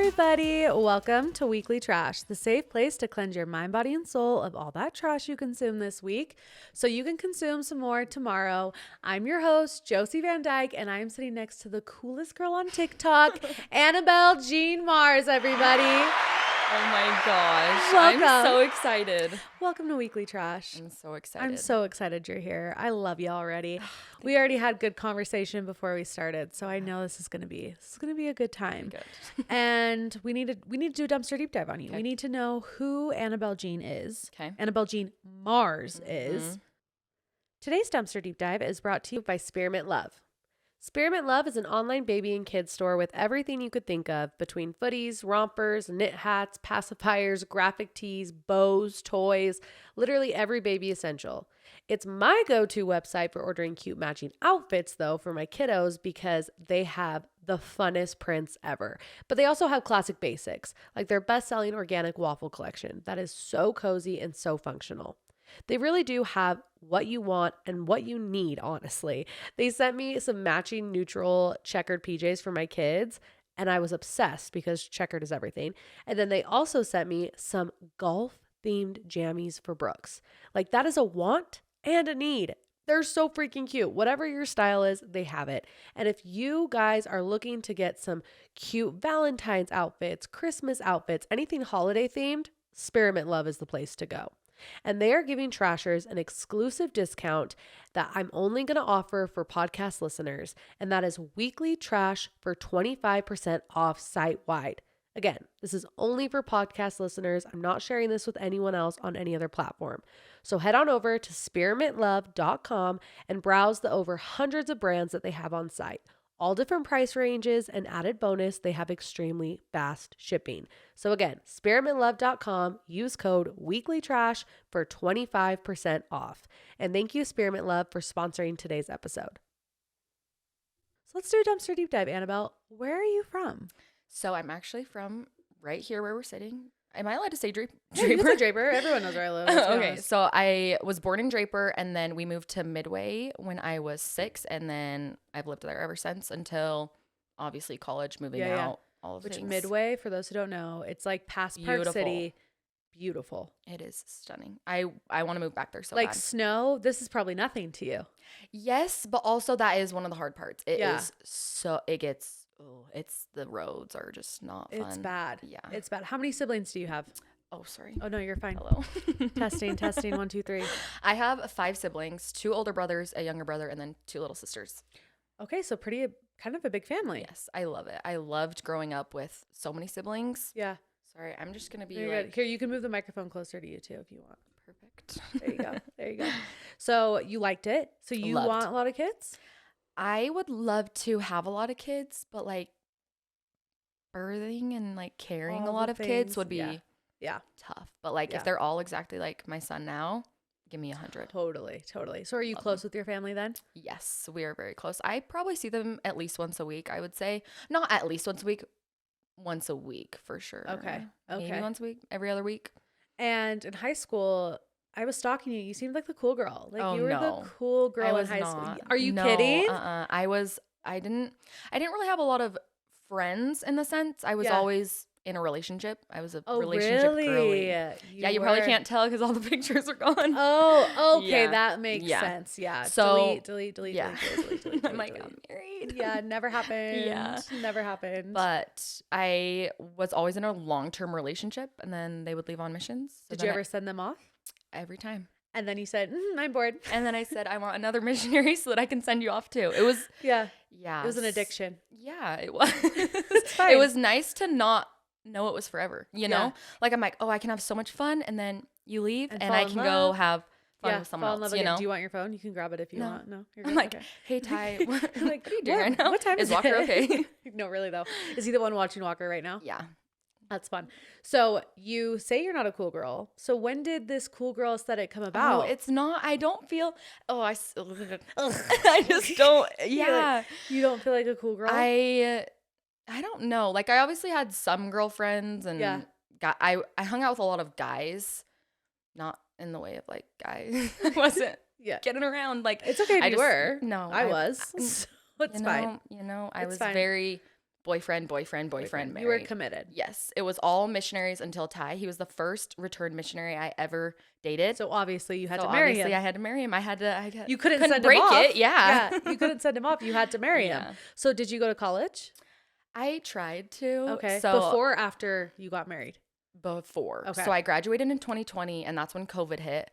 everybody. Welcome to Weekly Trash, the safe place to cleanse your mind, body, and soul of all that trash you consume this week so you can consume some more tomorrow. I'm your host, Josie Van Dyke, and I'm sitting next to the coolest girl on TikTok, Anabelle Jean Marz, everybody. Oh my gosh. Welcome. I'm so excited. Welcome to Weekly Trash. I'm so excited. I'm so excited you're here. I love you already. We already had good conversation before we started, so I know this is gonna be a good time. Good. And we need to do a dumpster deep dive on you. Okay. We need to know who Anabelle Jean is. Okay. Anabelle Jean Marz is. Today's dumpster deep dive is brought to you by Spearmint Love. Spearmint Love is an online baby and kids store with everything you could think of between footies, rompers, knit hats, pacifiers, graphic tees, bows, toys, literally every baby essential. It's my go-to website for ordering cute matching outfits though for my kiddos because they have the funnest prints ever. But they also have classic basics like their best-selling organic waffle collection that is so cozy and so functional. They really do have what you want and what you need, honestly. They sent me some matching neutral checkered PJs for my kids, and I was obsessed because checkered is everything. And then they also sent me some golf-themed jammies for Brooks. Like, that is a want and a need. They're so freaking cute. Whatever your style is, they have it. And if you guys are looking to get some cute Valentine's outfits, Christmas outfits, anything holiday themed, Spearmint Love is the place to go. And they are giving Trashers an exclusive discount that I'm only going to offer for podcast listeners. And that is Weekly Trash for 25% off site-wide. Again, this is only for podcast listeners. I'm not sharing this with anyone else on any other platform. So head on over to spearmintlove.com and browse the over hundreds of brands that they have on site. All different price ranges, and added bonus, they have extremely fast shipping. So again, spearmintlove.com, use code WEEKLYTRASH for 25% off. And thank you, Spearmint Love, for sponsoring today's episode. So let's do a dumpster deep dive, Anabelle. Where are you from? So I'm actually from right here where we're sitting. Am I allowed to say Draper? Yeah, you can say Draper. Everyone knows where I live. Okay, so I was born in Draper, and then we moved to Midway when I was 6, and then I've lived there ever since until obviously college, moving out, all of Which things. Midway, for those who don't know, it's like past Park City. Beautiful. It is stunning. I want to move back there so like bad. Snow, this is probably nothing to you. Yes, but also that is one of the hard parts. It Yeah. is so, it gets, it's the roads are just not fun. It's bad. Yeah. It's bad. How many siblings do you have? Oh, sorry. Oh, no, you're fine. Hello. testing, 1, 2, 3. I have 5 siblings, 2 older brothers, a younger brother, and then 2 little sisters. Okay, so kind of a big family. Yes, I love it. I loved growing up with so many siblings. Yeah. Sorry, I'm just going to be You're like. good. Here, you can move the microphone closer to you too if you want. Perfect. There you go. There you go. So you liked it. So you Loved. want a lot of kids? I would love to have a lot of kids, but like birthing and like carrying All a lot the of kids things. would be Yeah. tough. But like Yeah. if they're all exactly like my son now, give me 100. Totally. So are you Love close with your family then? Yes, we are very close. I probably see them at least once a week, I would say. Not at least once a week for sure. Okay. Maybe once a week, every other week. And in high school, I was stalking you. You seemed like the cool girl. Like you were no. the cool girl I in was high school. not. Are you No, kidding? I didn't really have a lot of friends in the sense. I was Yeah. always in a relationship. I was a Oh, relationship really? girly. Yeah, you probably can't tell because all the pictures are gone. Oh, okay. Yeah. That makes Yeah. sense. Yeah. So, delete. yeah. delete. I'm like, I'm married. Yeah, never happened. Yeah. Never happened. But I was always in a long-term relationship, and then they would leave on missions. So did you then ever send them off? every time. And then you said, I'm bored. And then I said, I want another missionary so that I can send you off too. It was, Yeah. yeah. It was an addiction. Yeah, it was. fine. It was nice to not know it was forever, you know? Yeah. Like, I'm like, oh, I can have so much fun, and then you leave, and fall I in can love. go have fun Yeah, with someone fall in else, love you again. know? Do you want your phone? You can grab it if you No. want. No, you're I'm good. like, Okay. hey, Ty, what are you doing What- right now? What time is Walker it? okay? No, really though. Is he the one watching Walker right now? Yeah. That's fun. So you say you're not a cool girl. So when did this cool girl aesthetic come about? Oh, it's not. I don't feel. Oh, I just don't. Yeah. You don't feel like a cool girl? I don't know. Like, I obviously had some girlfriends, and Yeah. I hung out with a lot of guys, not in the way of like guys. I wasn't Yeah. getting around. Like, It's okay if I you just- were. No, I was. So it's you know, fine. You know, I It's was fine. very boyfriend, married. You were committed. Yes. It was all missionaries until Ty. He was the first returned missionary I ever dated. So obviously you had to marry him. I had to marry him. You couldn't send break him off. it. Yeah. Yeah. You couldn't send him off. You had to marry him. So did you go to college? I tried to. Okay. So before or after you got married? Before. Okay. So I graduated in 2020 and that's when COVID hit.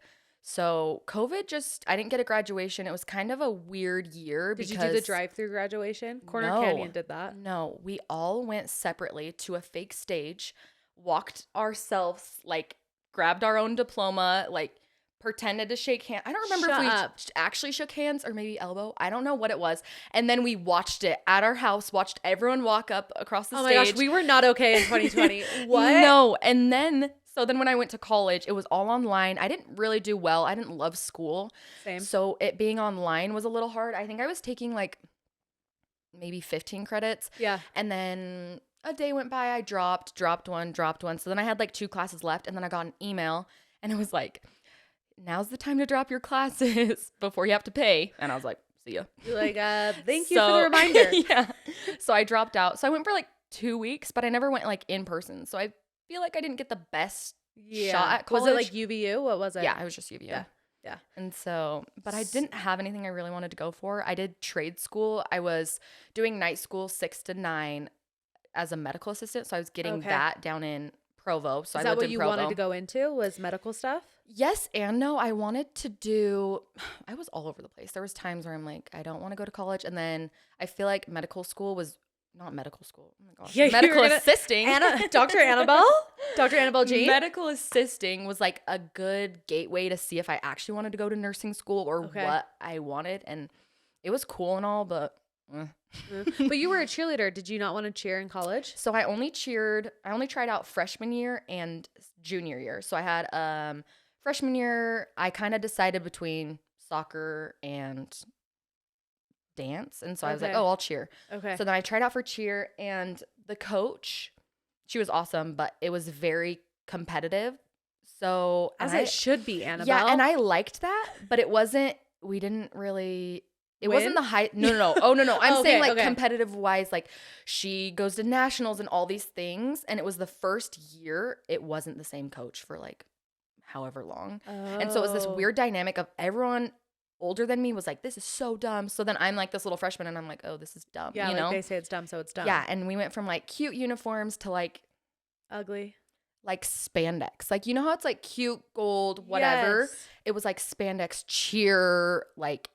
So COVID I didn't get a graduation. It was kind of a weird year. Did you do the drive-through graduation? Corner Canyon did that. No, we all went separately to a fake stage, walked ourselves, like grabbed our own diploma, like pretended to shake hands. I don't remember if we actually shook hands or maybe elbow. I don't know what it was. And then we watched it at our house, watched everyone walk up across the stage. Oh my gosh, we were not okay in 2020. What? No. And then when I went to college, it was all online. I didn't really do well. I didn't love school. Same. So it being online was a little hard. I think I was taking like maybe 15 credits. Yeah. And then a day went by. I dropped one. So then I had like 2 classes left. And then I got an email and it was like, now's the time to drop your classes before you have to pay. And I was like, see ya. You're like, thank you for the reminder. Yeah. So I dropped out. So I went for like 2 weeks, but I never went like in person. So I feel like I didn't get the best shot at college. Was it like UVU? What was it? Yeah, it was just UVU. Yeah. And so, but I didn't have anything I really wanted to go for. I did trade school. I was doing night school 6 to 9 as a medical assistant. So I was getting that down in Provo. So Is that what you wanted to go into, was medical stuff? Yes and no. I wanted to do, I was all over the place. There was times where I'm like, I don't want to go to college. And then I feel like medical school was not medical school. Oh my gosh. Yeah, medical assisting. Dr. Anabelle? Dr. Anabelle Jean? Medical assisting was like a good gateway to see if I actually wanted to go to nursing school or what I wanted. And it was cool and all, but. But you were a cheerleader. Did you not want to cheer in college? So I only tried out freshman year and junior year. So I had freshman year, I kind of decided between soccer and dance. And so I was like, oh, I'll cheer. Okay. So then I tried out for cheer and the coach, she was awesome, but it was very competitive. So as it should be, Anabelle. Yeah, and I liked that, but it wasn't, we didn't really, it win? wasn't the high, no. Oh, no. I'm saying like okay. competitive wise, like she goes to nationals and all these things. And it was the first year, it wasn't the same coach for like however long. Oh. And so it was this weird dynamic of everyone older than me was like, this is so dumb. So then I'm like this little freshman and I'm like, oh, this is dumb. Yeah, you know? They say it's dumb, so it's dumb. Yeah, and we went from like cute uniforms to like ugly. Like spandex. Like, you know how it's like cute, gold, whatever? Yes. It was like spandex cheer, like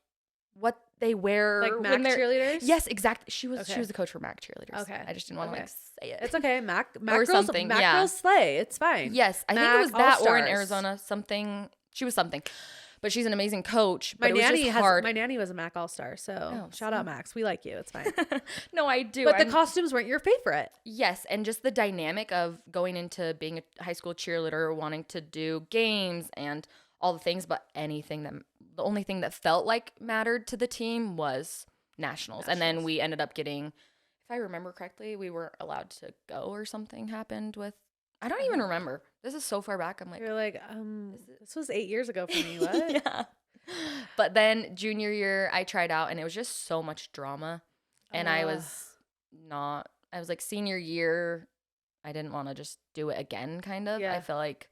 what they wear. Like Mac cheerleaders? Yes, exactly. She was the coach for Mac cheerleaders. Okay. I just didn't want to like say it. It's okay. Mac or girls, something. Mac yeah. girls slay. It's fine. Yes. I think it was that or in Arizona, something. She was something. But she's an amazing coach. But my nanny was a Mac All-Star, so shout out Max. We like you. It's fine. No, I do. But the costumes weren't your favorite. Yes, and just the dynamic of going into being a high school cheerleader, wanting to do games and all the things, but the only thing that felt like mattered to the team was nationals. And then we ended up getting, if I remember correctly, we weren't allowed to go or something happened with, I don't even remember. This is so far back. I'm like, you're like, this was 8 years ago for me. What? Yeah. But then junior year, I tried out and it was just so much drama. And I was like senior year, I didn't want to just do it again, kind of. Yeah. I feel like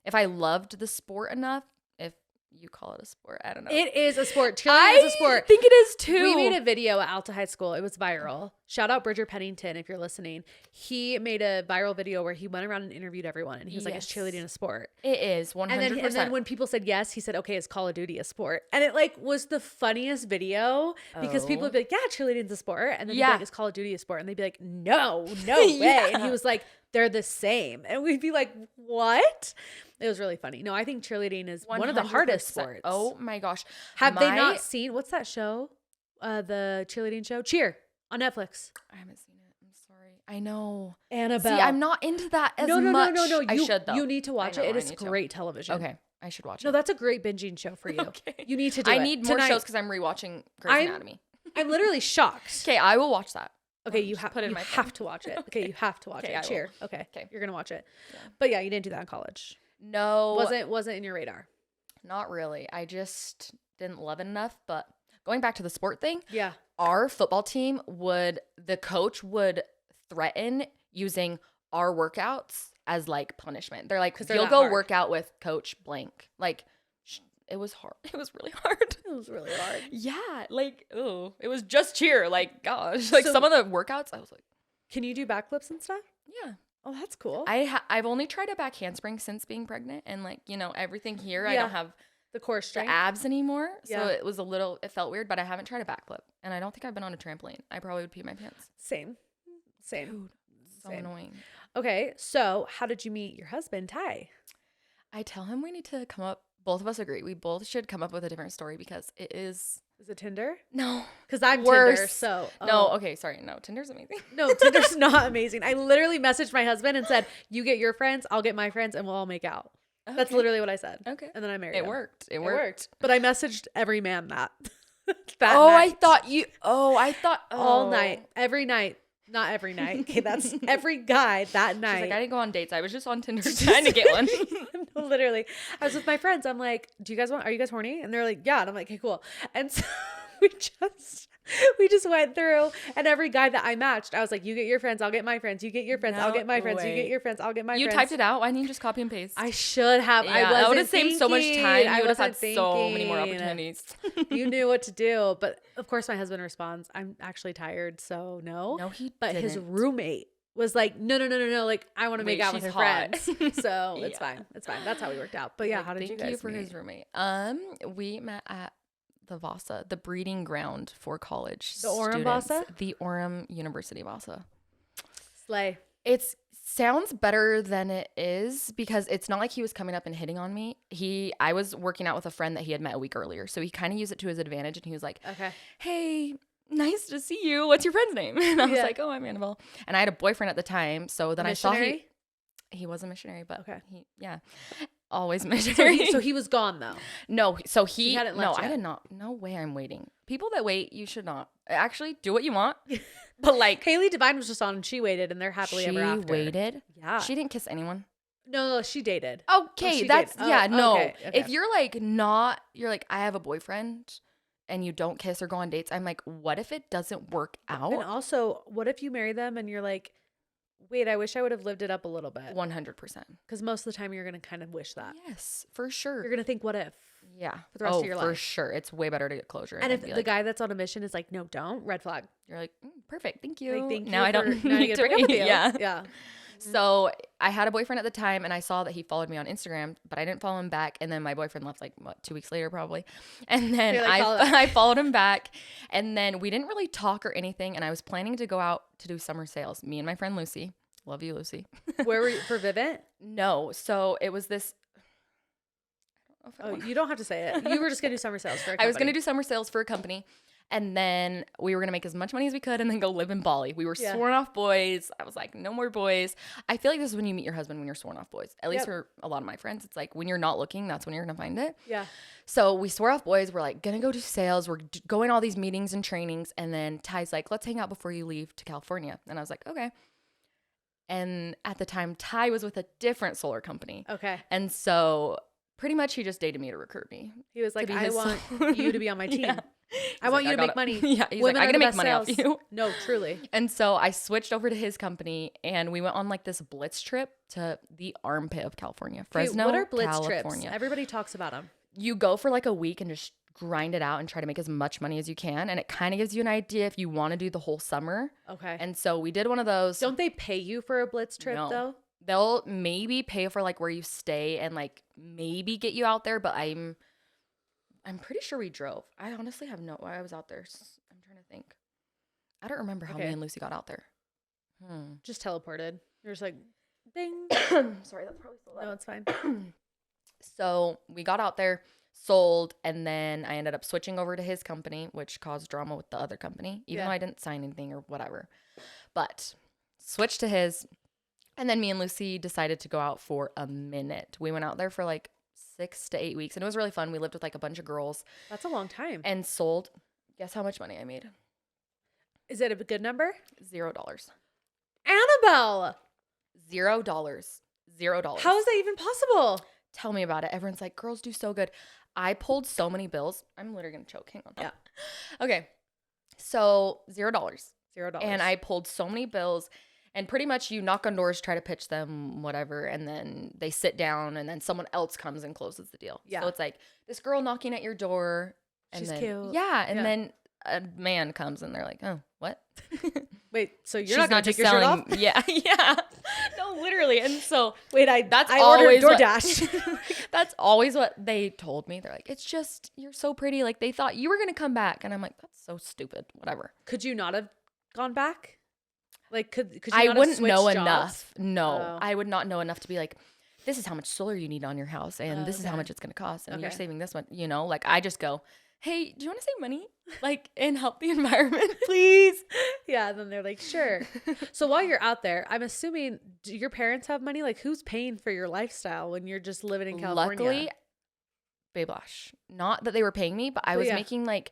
if I loved the sport enough, if you call it a sport, I don't know. It is a sport. Cheerleading is a sport. I think it is too. We made a video at Alta High School. It was viral. Shout out Bridger Pennington if you're listening. He made a viral video where he went around and interviewed everyone. And he was like, is cheerleading a sport? It is, 100%. And then when people said yes, he said, okay, is Call of Duty a sport? And it like was the funniest video because people would be like, yeah, cheerleading's a sport. And then he'd be like, is Call of Duty a sport? And they'd be like, no way. Yeah. And he was like, they're the same. And we'd be like, what? It was really funny. No, I think cheerleading is 100%. One of the hardest sports. Oh my gosh. Have they not seen, what's that show? The cheerleading show? Cheer on Netflix. I haven't seen it. I'm sorry. I know. Annabelle. See, I'm not into that as much. No. I should though. You need to watch it. It is great television. Okay. I should watch it. No, that's a great binging show for you. Okay. You need to do it. I need more shows because I'm rewatching Grey's Anatomy. I'm literally shocked. Okay, I will watch that. Okay, you have to watch it. Okay, you have to watch it. Cheer. Okay, you're gonna watch it. Yeah. But yeah, you didn't do that in college. No, wasn't in your radar. Not really. I just didn't love it enough. But going back to the sport thing, yeah, our football team the coach would threaten using our workouts as like punishment. They're like, 'Cause they're you'll that go hard. work out with Coach Blank. Like, it was hard. It was really hard. It was really hard. Yeah, like, oh, it was just cheer. Like, gosh, like So- some of the workouts, I was like, Can you do backflips and stuff? yeah. Oh, that's cool. I've only tried a back handspring since being pregnant, and like, you know, everything here, I Yeah. don't have the core the strength. abs anymore, so Yeah. it felt weird. But I haven't tried a backflip, and I don't think I've been on a trampoline. I probably would pee my pants. Same. Dude, so Same. annoying. Okay, so how did you meet your husband, Ty? I tell him we need to come up. Both of us agree. We both should come up with a different story because it is Is it Tinder? no. Because I'm Worse. Tinder, so No, okay, sorry. No, Tinder's amazing. No, Tinder's not amazing. I literally messaged my husband and said, "You get your friends, I'll get my friends, and we'll all make out." That's Okay. literally what I said. Okay. And then I married It him. worked. It It worked. worked. But I messaged every man that. that Oh, night. I thought all night, every night. Not every night. Okay, that's every guy that She's night. like, I didn't go on dates. I was just on Tinder trying to get one. No, literally. I was with my friends. I'm like, are you guys horny? And they're like, yeah. And I'm like, okay, cool. And so we just went through, and every guy that I matched, I was like, you get your friends, I'll get my friends. You get your friends, I'll No get my friends. You way. get your friends, I'll get my You friends. typed it out. Why didn't you just copy and paste? I should have. Yeah, I wasn't that would have saved so much thinking. time. I You would have had wasn't so many more thinking. opportunities. You knew what to do. But of course, my husband responds, I'm actually tired, so no. No, he But his didn't. roommate was like, no. Like, I want to make Wait, out with her she's hot. friends. So it's Yeah. fine. It's fine. That's how we worked out. But yeah, Like, how did you thank guys for meet? his roommate. We met at the Vasa, the breeding ground for college The Orem students. Vasa? The Orem University Vasa. Slay. It sounds better than it is because it's not like he was coming up and hitting on me. I was working out with a friend that he had met a week earlier, so he kind of used it to his advantage, and he was like, Okay. hey, nice to see you. What's your friend's name? And I was Yeah. like, oh, I'm Annabelle. And I had a boyfriend at the time, so then I saw Missionary? he was a missionary, but Okay. always So missionary. he was gone though. No, so He he hadn't no, left I yet. did not. No way I'm waiting. People that wait, you should not. Actually, do what you want. But like Haley Devine was just on and she waited and they're happily she ever after. waited. Yeah. She didn't kiss anyone. No, she dated. Okay, she that's did. Oh, yeah, no. okay, okay. If you're like not you're like I have a boyfriend and you don't kiss or go on dates, I'm like, what if it doesn't work out? And also, what if you marry them and you're like, wait, I wish I would have lived it up a little bit? 100%. Because most of the time you're going to kind of wish that. Yes, for sure. You're going to think, what if? Yeah. For the rest of your For life. sure. It's way better to get closure. And if be the like, guy that's on a mission is like, no, don't, red flag. you're like, perfect, thank you. Like, thank now you I don't for, now I need get to break up with wait. you. Yeah. Yeah. So I had a boyfriend at the time, and I saw that he followed me on Instagram, but I didn't follow him back. And then my boyfriend left 2 weeks later, probably. And then You're like, follow up. I followed him back, and then we didn't really talk or anything. And I was planning to go out to do summer sales. Me and my friend Lucy. Love you, Lucy. Where were you? For Vivint? No, so it was this. I don't know if I Oh, wanna- you don't have to say it. You were just going to do summer sales for a I was going to company. do summer sales for a company. And then we were going to make as much money as we could and then go live in Bali. We were Yeah. sworn off boys. I was like, no more boys. I feel like this is when you meet your husband, when you're sworn off boys. At least Yep. for a lot of my friends, it's like when you're not looking, that's when you're going to find it. Yeah. So we swore off boys. We're like, going to go do sales. We're going all these meetings and trainings. And then Ty's like, let's hang out before you leave to California. And I was like, okay. And at the time, Ty was with a different solar company. Okay. And so pretty much he just dated me to recruit me. He was like, be I his want soul. you to be on my team. Yeah. I want you to make money. Yeah, he's Women like, are I gotta the make best money off sales. you. No, truly. And so I switched over to his company, and we went on like this blitz trip to the armpit of California, Fresno, Wait, what are blitz California. trips? Everybody talks about them. You go for like a week and just grind it out and try to make as much money as you can, and it kind of gives you an idea if you want to do the whole summer. Okay. And so we did one of those. Don't they pay you for a blitz trip No. though? They'll maybe pay for like where you stay and like maybe get you out there, but I'm pretty sure we drove. I honestly have no. I was out there. I'm trying to think. I don't remember how Okay. me and Lucy got out there. Just teleported. You're just like, ding. Sorry, that's probably still No, it's fine. So we got out there, sold, and then I ended up switching over to his company, which caused drama with the other company, even Yeah. though I didn't sign anything or whatever. But switched to his, and then me and Lucy decided to go out for a minute. We went out there for like 6 to 8 weeks, and it was really fun. We lived with like a bunch of girls That's a long time. and sold. Guess how much money I made? Is it a good number? $0. Annabelle, $0. $0. how is that even possible? Tell me about it. Everyone's like, girls do so good. I pulled so many bills. I'm literally going to choke. Hang on. Yeah. Okay. So $0. $0. And I pulled so many bills. And pretty much you knock on doors, try to pitch them, whatever, and then they sit down and then someone else comes and closes the deal. Yeah. So it's like this girl knocking at your door. And She's then, cute. Yeah. And then a man comes and they're like, oh, what? Wait, so you're She's not going to take your shirt off? Yeah. Yeah. No, literally. And so wait, I always ordered DoorDash. that's always what they told me. They're like, it's just, you're so pretty. Like they thought you were going to come back. And I'm like, that's so stupid. Whatever. Could you not have gone back? Like, could you I not have wouldn't switched know jobs? enough. No, Oh. I would not know enough to be like, this is how much solar you need on your house. And this is how much it's going to cost. And you're saving this one, like I just go, hey, do you want to save money? Like, and help the environment, please? Yeah. And then they're like, sure. So while you're out there, I'm assuming, do your parents have money? Like, who's paying for your lifestyle when you're just living in California? Luckily, Bablash, not that they were paying me, but I was making like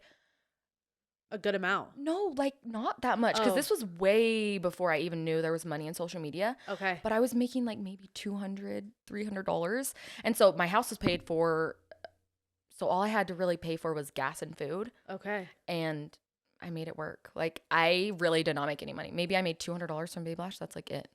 a good amount. No, like not that much, because this was way before I even knew there was money in social media. Okay. But I was making like maybe $200, $300. And so my house was paid for. So all I had to really pay for was gas and food. Okay. And I made it work. Like I really did not make any money. Maybe I made $200 from Bablash. That's like it.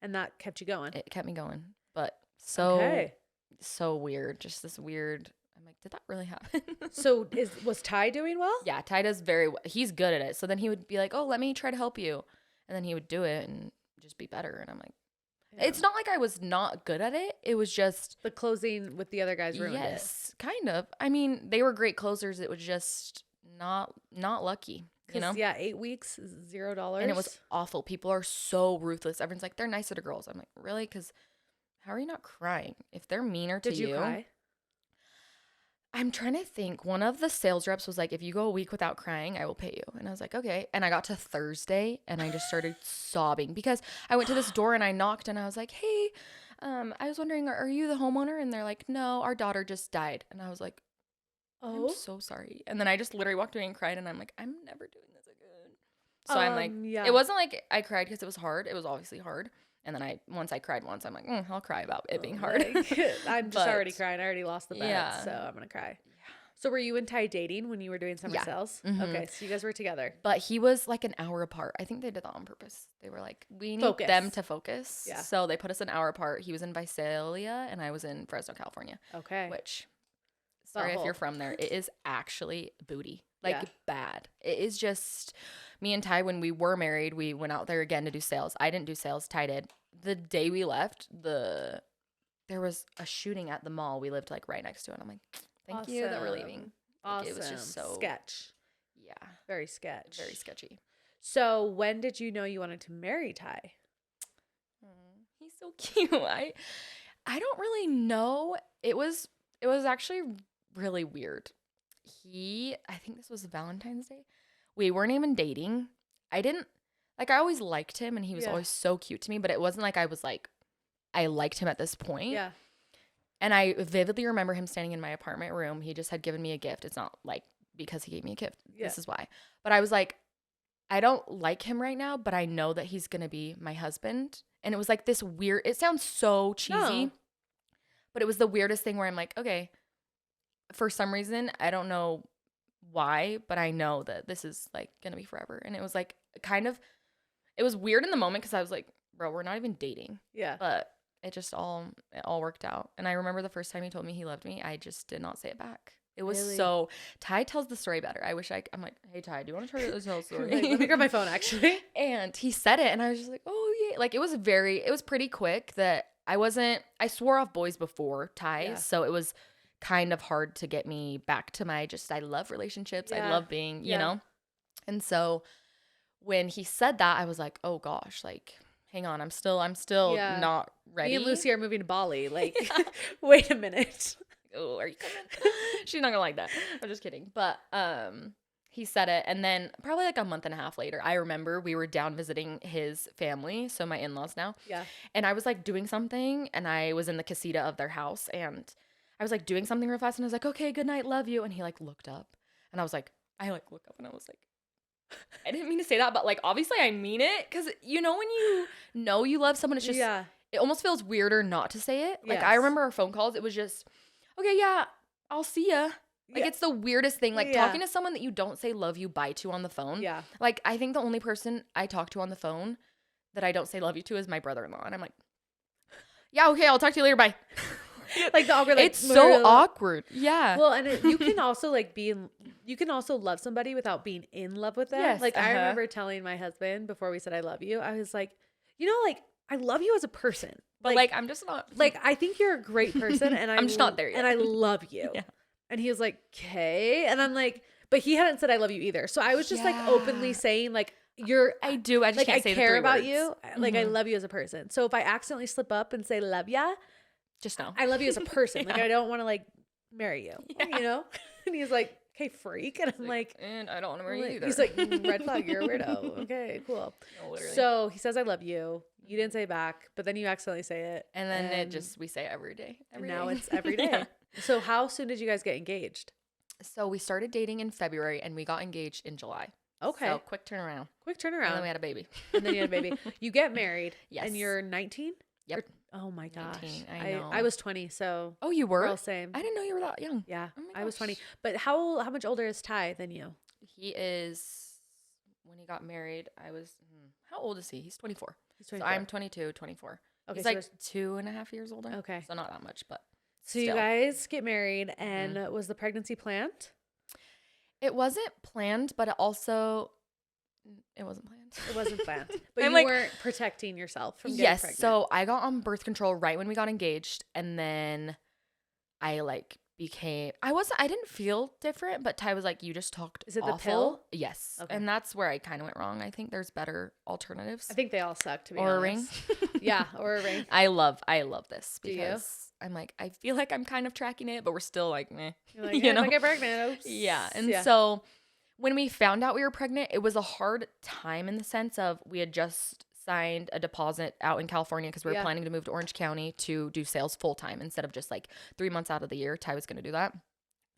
And that kept you going. It kept me going. But so weird. Just this weird. I'm like, did that really happen? So was Ty doing well? Yeah, Ty does very well. He's good at it. So then he would be like, oh, let me try to help you. And then he would do it and just be better. And I'm like, it's not like I was not good at it. It was just the closing with the other guys ruined it. Yes, kind of. I mean, they were great closers. It was just not lucky, you know? Yeah, 8 weeks, $0. And it was awful. People are so ruthless. Everyone's like, they're nicer to girls. I'm like, really? Because how are you not crying? If they're meaner to you. Did you cry? I'm trying to think. One of the sales reps was like, if you go a week without crying, I will pay you. And I was like, okay. And I got to Thursday and I just started sobbing because I went to this door and I knocked and I was like, hey, I was wondering, are you the homeowner? And they're like, no, our daughter just died. And I was like, I'm so sorry. And then I just literally walked away and cried and I'm like, I'm never doing this again. So I'm like, it wasn't like I cried because it was hard. It was obviously hard. And then once I cried once, I'm like, I'll cry about it being hard. I'm just already crying. I already lost the bet, so I'm going to cry. Yeah. So were you and Ty dating when you were doing summer sales? Mm-hmm. Okay, so you guys were together. But he was like an hour apart. I think they did that on purpose. They were like, we need them to focus. Yeah. So they put us an hour apart. He was in Visalia and I was in Fresno, California. Okay. Which, sorry if you're from there, it is actually booty. Like bad. It is just, me and Ty, when we were married, we went out there again to do sales. I didn't do sales. Ty did. The day we left, there was a shooting at the mall. We lived like right next to it. I'm like, thank you that we're leaving. Awesome. Like, it was just so sketch. Yeah. Very sketch. Very sketchy. So when did you know you wanted to marry Ty? He's so cute. I don't really know. It was actually really weird. I think this was Valentine's Day. We weren't even dating. I always liked him and he was always so cute to me, but it wasn't like I was like, I liked him at this point. Yeah. And I vividly remember him standing in my apartment room. He just had given me a gift. It's not like because he gave me a gift. Yeah. This is why. But I was like, I don't like him right now, but I know that he's going to be my husband. And it was like this weird, it sounds so cheesy, but it was the weirdest thing where I'm like, okay, for some reason, I don't know why, but I know that this is like going to be forever. And it was like it was weird in the moment because I was like, bro, we're not even dating. Yeah. But it all worked out. And I remember the first time he told me he loved me, I just did not say it back. It was so, Ty tells the story better. I wish I'm like, hey, Ty, do you want to try to tell the story? Like, let me grab my phone, actually. And he said it, and I was just like, oh, yeah. Like, it was pretty quick that I swore off boys before Ty, so it was kind of hard to get me back to I love relationships. I love being, you know? And so when he said that, I was like, oh gosh, like, hang on, I'm still not ready. Me and Lucy are moving to Bali. Like, wait a minute. Oh, are you coming? She's not gonna like that. I'm just kidding. But he said it, and then probably like a month and a half later, I remember we were down visiting his family, so my in-laws now. Yeah. And I was like doing something, and I was in the casita of their house, and I was like doing something real fast, and I was like, okay, good night, love you. And he like looked up, and I looked up, and I was like, I didn't mean to say that, but like obviously I mean it, because you know when you know you love someone, it's just it almost feels weirder not to say it. Like I remember our phone calls, it was just, okay, yeah, I'll see ya. Like it's the weirdest thing, like talking to someone that you don't say love you bye to on the phone. Yeah. Like I think the only person I talk to on the phone that I don't say love you to is my brother-in-law. And I'm like, yeah, okay, I'll talk to you later. Bye. Like the awkward, like, it's so awkward. Yeah. Well, and you can also like you can also love somebody without being in love with them. Yes, Like I remember telling my husband before we said I love you, I was like, like I love you as a person. But like I'm just not. Like I think you're a great person, and I'm just not there yet. And I love you. Yeah. And he was like, okay. And I'm like, but he hadn't said I love you either. So I was just like openly saying like, I do. I just like, can't say I care about you. Like I love you as a person. So if I accidentally slip up and say love ya, just know I love you as a person. Like I don't want to like marry you, And he's like, okay, freak. And I'm like, and I don't want to marry you either. He's like, red flag, you're a weirdo. Okay, cool. No, so he says I love you. You didn't say it back, but then you accidentally say it. And then we say it every day. Now it's every day. So how soon did you guys get engaged? So we started dating in February and we got engaged in July. Okay. So quick turnaround. And then we had a baby. You get married. Yes. And you're 19? Yep. Oh my gosh. 19, I know. I was 20, so. Oh, you were? We're all same. I didn't know you were that young. Yeah. I was 20. But how much older is Ty than you? He is, when he got married, I was, how old is he? He's 24. He's 24. So I'm 22, 24. Okay. He's like 2.5 years older. Okay. So not that much, but So still. you guys get married, and was the pregnancy planned? It wasn't planned, but it wasn't planned. It wasn't planned. But you weren't protecting yourself from getting pregnant. So I got on birth control right when we got engaged, and then I I didn't feel different, but Ty was like, you just talked Is it awful. the pill? Yes. Okay. And that's where I kind of went wrong. I think there's better alternatives. I think they all suck, to be honest. Or a ring. Yeah, or a ring. I love this because I'm like, I feel like I'm kind of tracking it, but we're still like, meh. You're like, if I get pregnant, oops. Yeah. And so when we found out we were pregnant, it was a hard time in the sense of we had just signed a deposit out in California because we were planning to move to Orange County to do sales full time instead of just like 3 months out of the year. Ty was going to do that.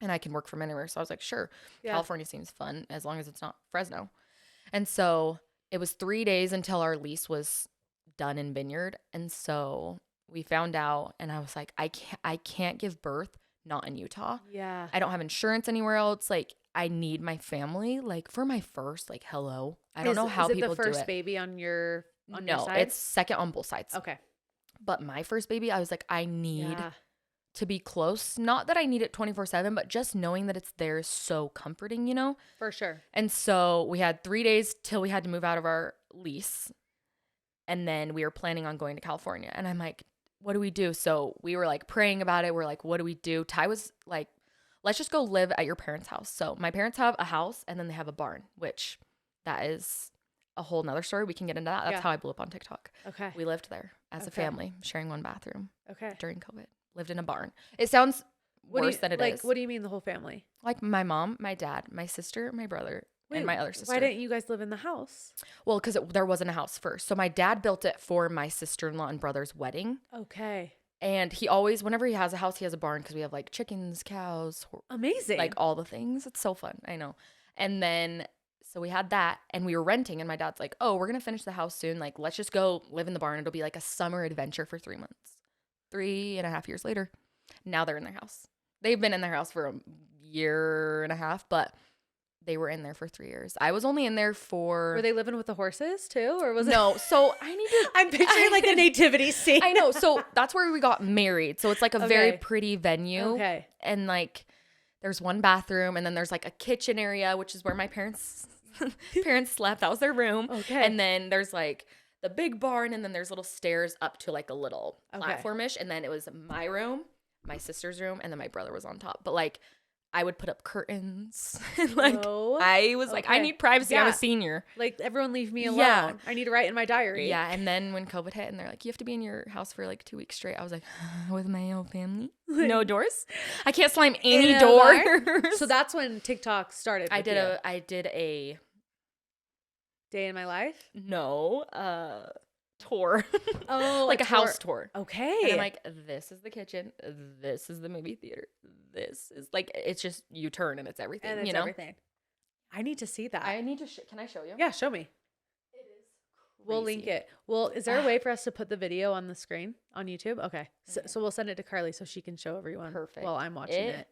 And I can work from anywhere. So I was like, sure. Yeah. California seems fun as long as it's not Fresno. And so it was 3 days until our lease was done in Vineyard. And so we found out, and I was like, I can't give birth not in Utah. Yeah. I don't have insurance anywhere else. Like, I need my family. Like, for my first, like, hello. I don't know how people do it. Is it the first baby on your side? No, it's second on both sides. Okay. But my first baby, I was like, I need to be close. Not that I need it 24/7, but just knowing that it's there is so comforting, For sure. And so we had 3 days till we had to move out of our lease. And then we were planning on going to California. And I'm like, what do we do? So we were like praying about it. We're like, what do we do? Ty was like, let's just go live at your parents' house. So my parents have a house and then they have a barn, which that is a whole nother story. We can get into that. That's how I blew up on TikTok. Okay. We lived there as a family, sharing one bathroom. Okay. During COVID. Lived in a barn. It sounds worse than it is. What do you mean the whole family? Like my mom, my dad, my sister, my brother, and my other sister. Why didn't you guys live in the house? Well, because there wasn't a house first. So my dad built it for my sister-in-law and brother's wedding. Okay. And he always, whenever he has a house, he has a barn because we have like chickens, cows. Amazing. Like all the things. It's so fun. I know. And then, so we had that and we were renting and my dad's like, oh, we're going to finish the house soon. Like, let's just go live in the barn. It'll be like a summer adventure for 3 months. 3.5 years later, now they're in their house. They've been in their house for a year and a half, but they were in there for 3 years. I was only in there for... Were they living with the horses too? Or was No. So I need to... I'm picturing like a nativity scene. I know. So that's where we got married. So it's like a very pretty venue. Okay. And like there's one bathroom and then there's like a kitchen area, which is where my parents slept. That was their room. Okay. And then there's like the big barn and then there's little stairs up to like a little platformish. And then it was my room, my sister's room, and then my brother was on top. But like I would put up curtains. Like I was like, I need privacy. I'm a senior. Like everyone leave me alone. Yeah. I need to write in my diary. Yeah. And then when COVID hit and they're like, you have to be in your house for like 2 weeks straight. I was like, with my own family, no doors. I can't slam any doors. So that's when TikTok started. I did a day in my life. No, tour. Oh, like a house tour. Okay. And I'm like, this is the kitchen. This is the movie theater. This is like, it's just you turn and it's everything. And it's everything. I need to see that. I need to. Can I show you? Yeah, show me. It is. Crazy. We'll link it. Well, is there a way for us to put the video on the screen on YouTube? Okay. So we'll send it to Carly so she can show everyone. Perfect. While I'm watching it.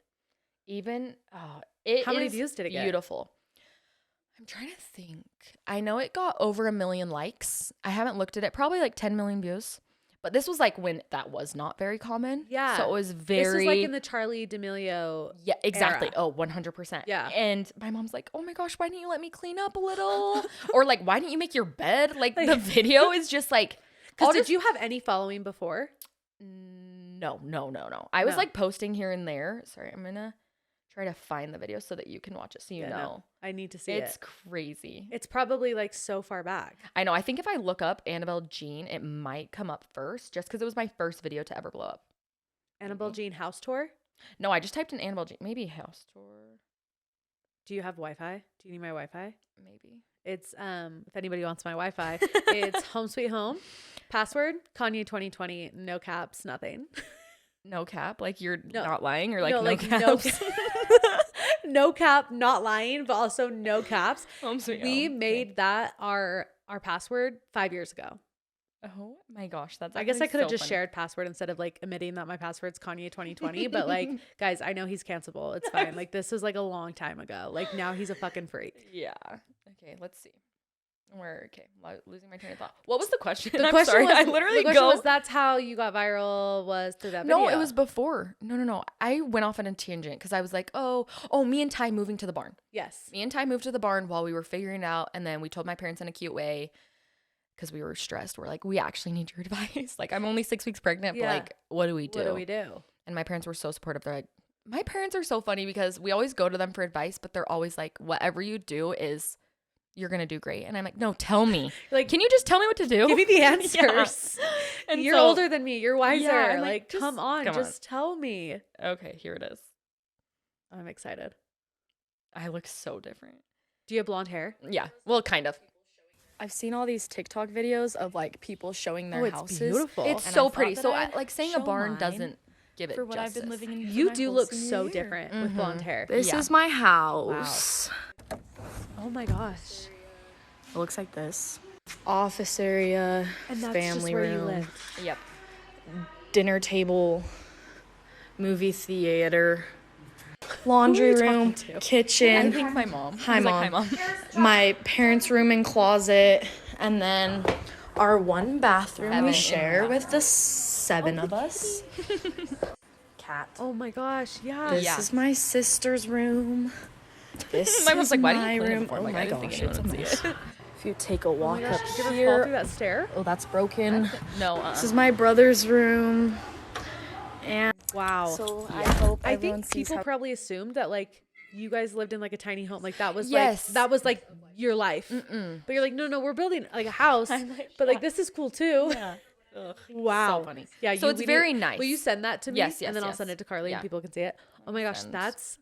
Even how many views did it get? Beautiful. I'm trying to think. I know it got over 1 million likes. I haven't looked at it. Probably like 10 million views. But this was like when that was not very common. Yeah. So it was very. This was like in the Charlie D'Amelio. Yeah, exactly. era. Oh, 100%. Yeah. And my mom's like, oh my gosh, why didn't you let me clean up a little? Or like, why didn't you make your bed? Like the video is just like. Because did you have any following before? No. I was like posting here and there. Sorry, I'm going to try to find the video so that you can watch it so you know. No, I need to see it. It's crazy. It's probably like so far back. I know. I think if I look up Anabelle Jean, it might come up first just because it was my first video to ever blow up. Anabelle Jean house tour? No, I just typed in Anabelle Jean. Maybe house tour. Do you have Wi-Fi? Do you need my Wi-Fi? Maybe. It's if anybody wants my Wi-Fi, it's Home Sweet Home. Password Kanye 2020. No caps, nothing. No cap? Like you're not lying or like no like caps? No cap, not lying, but also no caps. Home Sweet We Home. made that our password 5 years ago. Oh my gosh, that's I guess I could have so just funny. shared password instead of like admitting that my password's Kanye 2020. But like, guys, I know he's cancelable. It's fine. Like this was like a long time ago. Like now he's a fucking freak. Yeah. Okay, let's see. Losing my train of thought. What was the question? The I'm question sorry. was, I literally the question was that's how you got viral was through that video. No, it was before. No. I went off on a tangent because I was like, oh, me and Ty moving to the barn. Yes. Me and Ty moved to the barn while we were figuring it out, and then we told my parents in a cute way because we were stressed. We're like, we actually need your advice. Like, I'm only 6 weeks pregnant, but like, what do we do? What do we do? And my parents were so supportive. They're like, my parents are so funny because we always go to them for advice, but they're always like, whatever you do is you're going to do great. And I'm like, no, tell me. Like, can you just tell me what to do? Give me the answers. And you're older than me. You're wiser. Yeah, like, come on, just tell me. Okay, here it is. I'm excited. I look so different. Do you have blonde hair? Yeah. Well, kind of. I've seen all these TikTok videos of like people showing their houses. Beautiful. It's so pretty. So like saying a barn doesn't give it for what justice. I've been living in. You do look so different with blonde hair. This is my house. Wow. Oh my gosh. It looks like this. Office area, And that's family just where room, you live. Yep. dinner table, movie theater, laundry room, I kitchen. think my mom. Hi, I was like, Mom. Hi, Mom. My parents' room and closet, and then our one bathroom Seven we in share one with the 7 of us. Cat. Oh my gosh. Yeah. This is my sister's room. This My mom's is like, why didn't my you clean it room. before? Oh Like, my I didn't think gosh, anyone it's a would see mess. it. If you take a walk up Did you ever fall through here, that stair? oh, that's broken. No. This is my brother's room. And Wow. so I hope I everyone think sees people how probably assumed that like you guys lived in like a tiny home. Like that was Yes. like that was like your life. But you're like, no, we're building like a house. But like this is cool too. Yeah. Wow. So funny. Yeah. So it's very nice. Will you send that to me? Yes, And then I'll yes. send it to Carly Yeah. and people can see it. Oh my gosh, Send. that's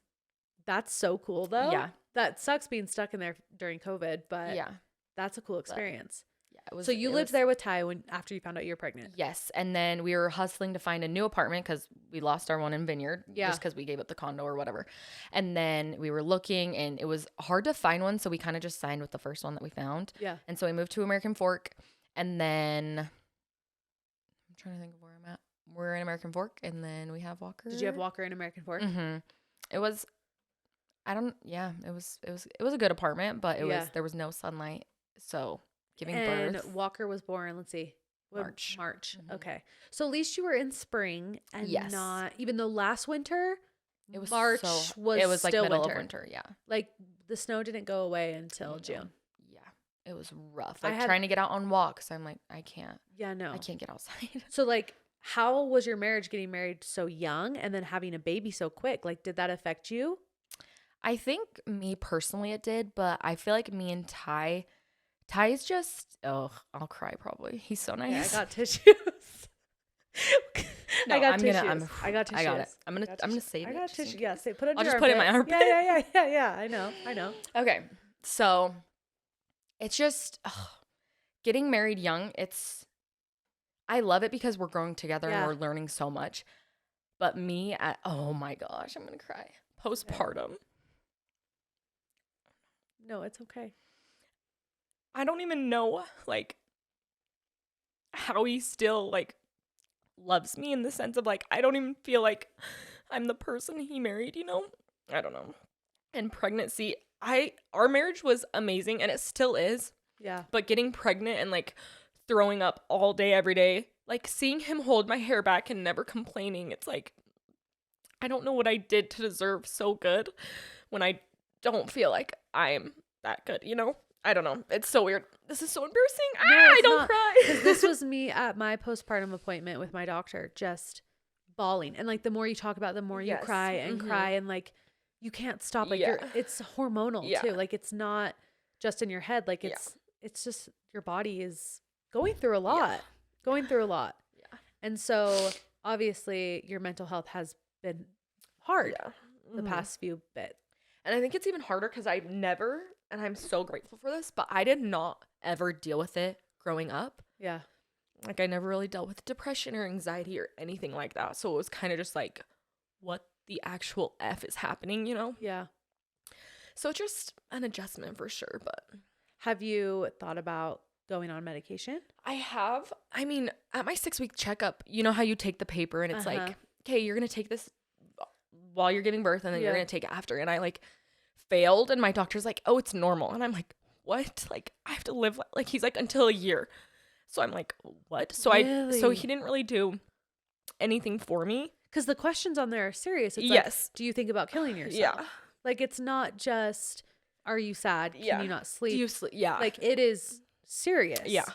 so cool though. Yeah. That sucks being stuck in there during COVID, but Yeah. that's a cool experience. Yeah. It was, So you lived there with Ty after you found out you were pregnant. Yes. And then we were hustling to find a new apartment because we lost our one in Vineyard. Yeah. Just because we gave up the condo or whatever. And then we were looking and it was hard to find one. So we kind of just signed with the first one that we found. Yeah. And so we moved to American Fork. And then I'm trying to think of where I'm at. We're in American Fork. And then we have Walker. Did you have Walker in American Fork? Mm-hmm. It was, it was a good apartment, but there was no sunlight. So giving And birth. Walker was born, let's see. March. Mhm. Okay. So at least you were in spring and Yes. not, even though last winter, It was March was it was like still middle winter. of winter. Yeah. Like the snow didn't go away until June. Yeah. It was rough. I Like had- trying to get out on walks. I'm like, I can't. Yeah, no. I can't get outside. So like, how was your marriage getting married so young and then having a baby so quick? Like, did that affect you? I think me personally it did, but I feel like me and Ty's just, I'll cry probably. He's so nice. Yeah, I got tissues. No, I got I'm tissues. gonna- I got tissues. I got it. I'm gonna save I it. got just in tissue. Yeah, case. say, put it in I'll your just put it in my armpit. armpit. Yeah. I know. Okay. So it's just getting married young. I love it because we're growing together Yeah. and we're learning so much. But oh my gosh, I'm going to cry. Postpartum. No, it's okay. I don't even know like how he still like loves me in the sense of like I don't even feel like I'm the person he married, you know? I don't know. And pregnancy, our marriage was amazing and it still is. Yeah. But getting pregnant and like throwing up all day, every day, like seeing him hold my hair back and never complaining, it's like, I don't know what I did to deserve so good when I don't feel like I'm that good, you know? I don't know. It's so weird. This is so embarrassing. No, I it's don't not. cry. Because this was me at my postpartum appointment with my doctor, just bawling. And like the more you talk about it, the more you Yes. cry and cry, and like you can't stop. Like Yeah. it's hormonal Yeah. too. Like it's not just in your head. Like it's just your body is going through a lot. Going through a lot. Yeah. And so obviously your mental health has been hard the Mhm. past few bits. And I think it's even harder because I've never, and I'm so grateful for this, but I did not ever deal with it growing up. Yeah. Like I never really dealt with depression or anxiety or anything like that. So it was kind of just like, what the actual F is happening, you know? Yeah. So it's just an adjustment for sure. But Have you thought about going on medication? I have, I mean, at my 6-week checkup, you know how you take the paper and it's like, okay, you're going to take this while you're giving birth and then you're going to take it after. And I like failed and my doctor's like, oh, it's normal. And I'm like, what? Like I have to live like, he's like until a year. So I'm like, what? So so he didn't really do anything for me. Because the questions on there are serious. It's Yes. like, do you think about killing yourself? Yeah. Like, it's not just, are you sad? Can you not sleep? Do you sleep? Yeah. Like, it is serious. Yeah.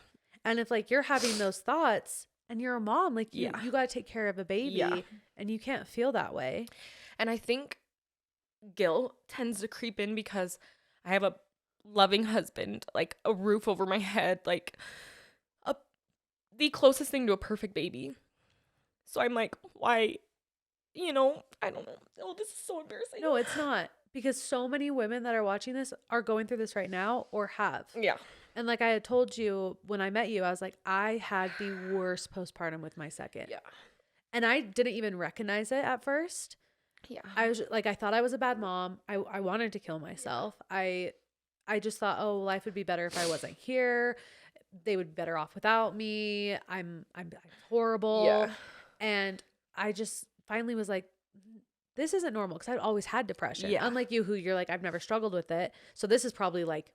And if, like, you're having those thoughts and you're a mom, like, you got to take care of a baby. Yeah. And you can't feel that way. And I think guilt tends to creep in because I have a loving husband, like a roof over my head, like the closest thing to a perfect baby. So I'm like, why, you know, I don't know. Oh, this is so embarrassing. No, it's not. Because so many women that are watching this are going through this right now or have. Yeah. And like I had told you when I met you, I was like, I had the worst postpartum with my second. Yeah. And I didn't even recognize it at first. Yeah. I was like, I thought I was a bad mom. I wanted to kill myself. I just thought, oh, life would be better if I wasn't here. They would be better off without me. I'm horrible. Yeah. And I just finally was like, this isn't normal, because I'd always had depression. Yeah. Unlike you, who you're like, I've never struggled with it. So this is probably like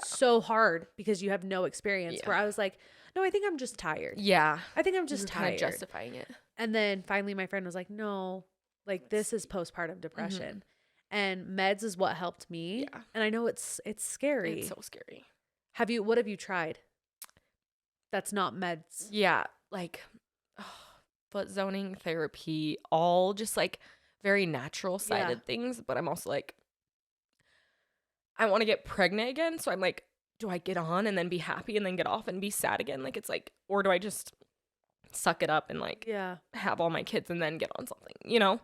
so hard because you have no experience. Yeah. Where I was like, no, I think I'm just tired. Yeah. I think I'm just kind tired. of justifying it. And then finally my friend was like, no, like this is postpartum depression. And meds is what helped me. Yeah. And I know it's scary. It's so scary. What have you tried? That's not meds. Yeah. Like foot zoning, therapy, all just like very natural sided things. But I'm also like, I want to get pregnant again. So I'm like, do I get on and then be happy and then get off and be sad again? Like, it's like, or do I just suck it up and like have all my kids and then get on something, you know?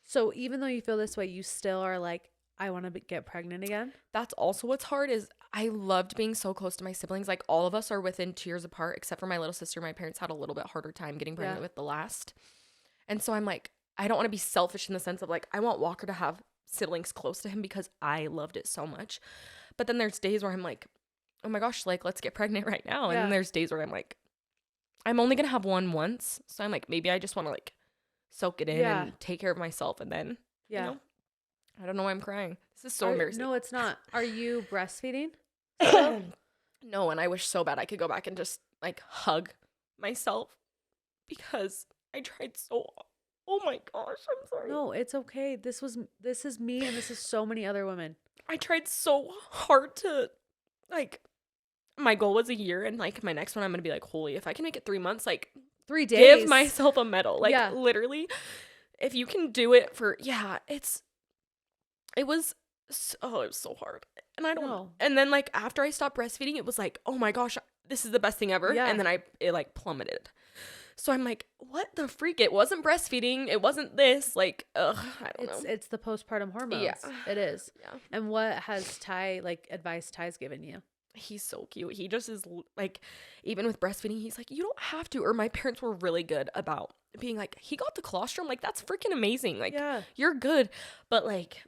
So even though you feel this way, you still are like, I want to get pregnant again. That's also what's hard is I loved being so close to my siblings. Like all of us are within 2 years apart, except for my little sister. My parents had a little bit harder time getting pregnant with the last. And so I'm like, I don't want to be selfish in the sense of like, I want Walker to have siblings close to him because I loved it so much. But then there's days where I'm like, oh my gosh, like let's get pregnant right now. And then there's days where I'm like, I'm only going to have one once. So I'm like, maybe I just want to like soak it in and take care of myself. And then, you know, I don't know why I'm crying. This is so embarrassing. No, it's not. Are you breastfeeding? No, and I wish so bad I could go back and just like hug myself because I tried so. Oh my gosh, I'm sorry. No, it's okay. This is me, and this is so many other women. I tried so hard to like. My goal was a year, and like my next one, I'm gonna be like, holy, if I can make it 3 months, like 3 days, give myself a medal. Like literally, if you can do it for it was so hard. And I don't know. And then like after I stopped breastfeeding, it was like, oh my gosh, this is the best thing ever. Yeah. And then it like plummeted. So I'm like, what the freak? It wasn't breastfeeding. It wasn't this. Like, I don't know. It's the postpartum hormones. Yeah. It is. Yeah. And what has advice Ty's given you? He's so cute. He just is like, even with breastfeeding, he's like, you don't have to. Or my parents were really good about being like, he got the colostrum. Like, that's freaking amazing. Like, you're good. But like,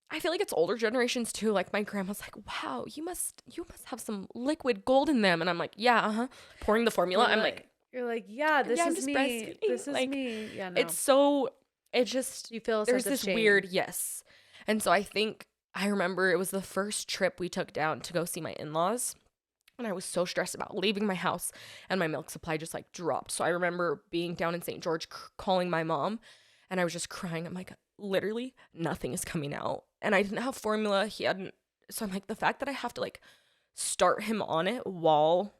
I feel like it's older generations too. Like my grandma's like, wow, you must have some liquid gold in them. And I'm like, yeah, pouring the formula. I'm like, you're like, yeah, this is me. This is like, me. Yeah, no. It's so, it just, you feel there's this shame. weird, yes. And so I think I remember it was the first trip we took down to go see my in-laws. And I was so stressed about leaving my house, and my milk supply just like dropped. So I remember being down in St. George calling my mom, and I was just crying. I'm like, literally nothing is coming out. And I didn't have formula. He hadn't. So I'm like, the fact that I have to like start him on it while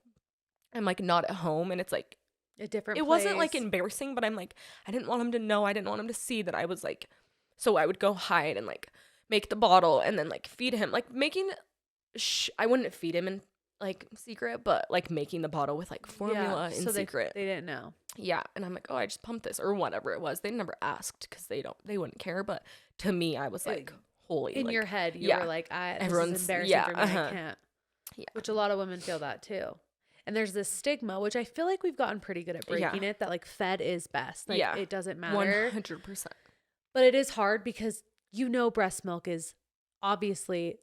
I'm like not at home, and it's like a different it place. wasn't like embarrassing, but I'm like, I didn't want him to know. I didn't want him to see that I was like, so I would go hide and like make the bottle and then like feed him, like making, I wouldn't feed him in like secret, but like making the bottle with like formula in so secret. They didn't know. Yeah. And I'm like, oh, I just pumped this or whatever it was. They never asked because they wouldn't care. But to me, I was like, holy. In like, your head, you yeah. were like, this Everyone's- is embarrassing yeah, for me. I can't. Yeah. Which a lot of women feel that too. And there's this stigma, which I feel like we've gotten pretty good at breaking it, that like fed is best. Like it doesn't matter. 100%. But it is hard because breast milk is obviously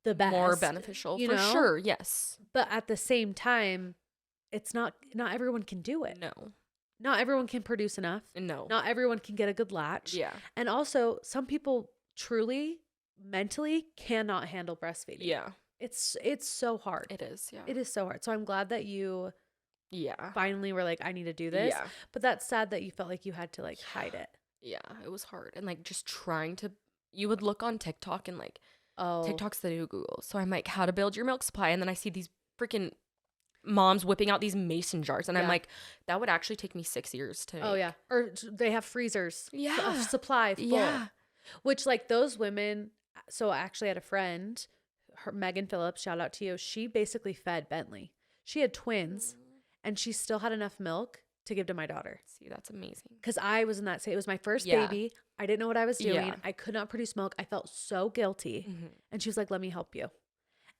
the best. More beneficial for sure. Yes. But at the same time, it's not everyone can do it. No. Not everyone can produce enough. No. Not everyone can get a good latch. Yeah. And also some people truly mentally cannot handle breastfeeding. Yeah. It's so hard. It is. Yeah. It is so hard. So I'm glad that you Yeah. finally were like, I need to do this. Yeah. But that's sad that you felt like you had to like hide it. Yeah. It was hard. And like just trying to, you would look on TikTok and like, TikTok's the new Google. So I'm like, how to build your milk supply. And then I see these freaking moms whipping out these mason jars. And I'm like, that would actually take me 6 years to make. Oh, yeah. Or they have freezers. Yeah. Of supply full. Yeah. Which like those women, so I actually had a friend, Megan Phillips, shout out to you. She basically fed Bentley. She had twins and she still had enough milk to give to my daughter. See, that's amazing. Because I was in that state. It was my first baby. I didn't know what I was doing. Yeah. I could not produce milk. I felt so guilty. Mm-hmm. And she was like, let me help you.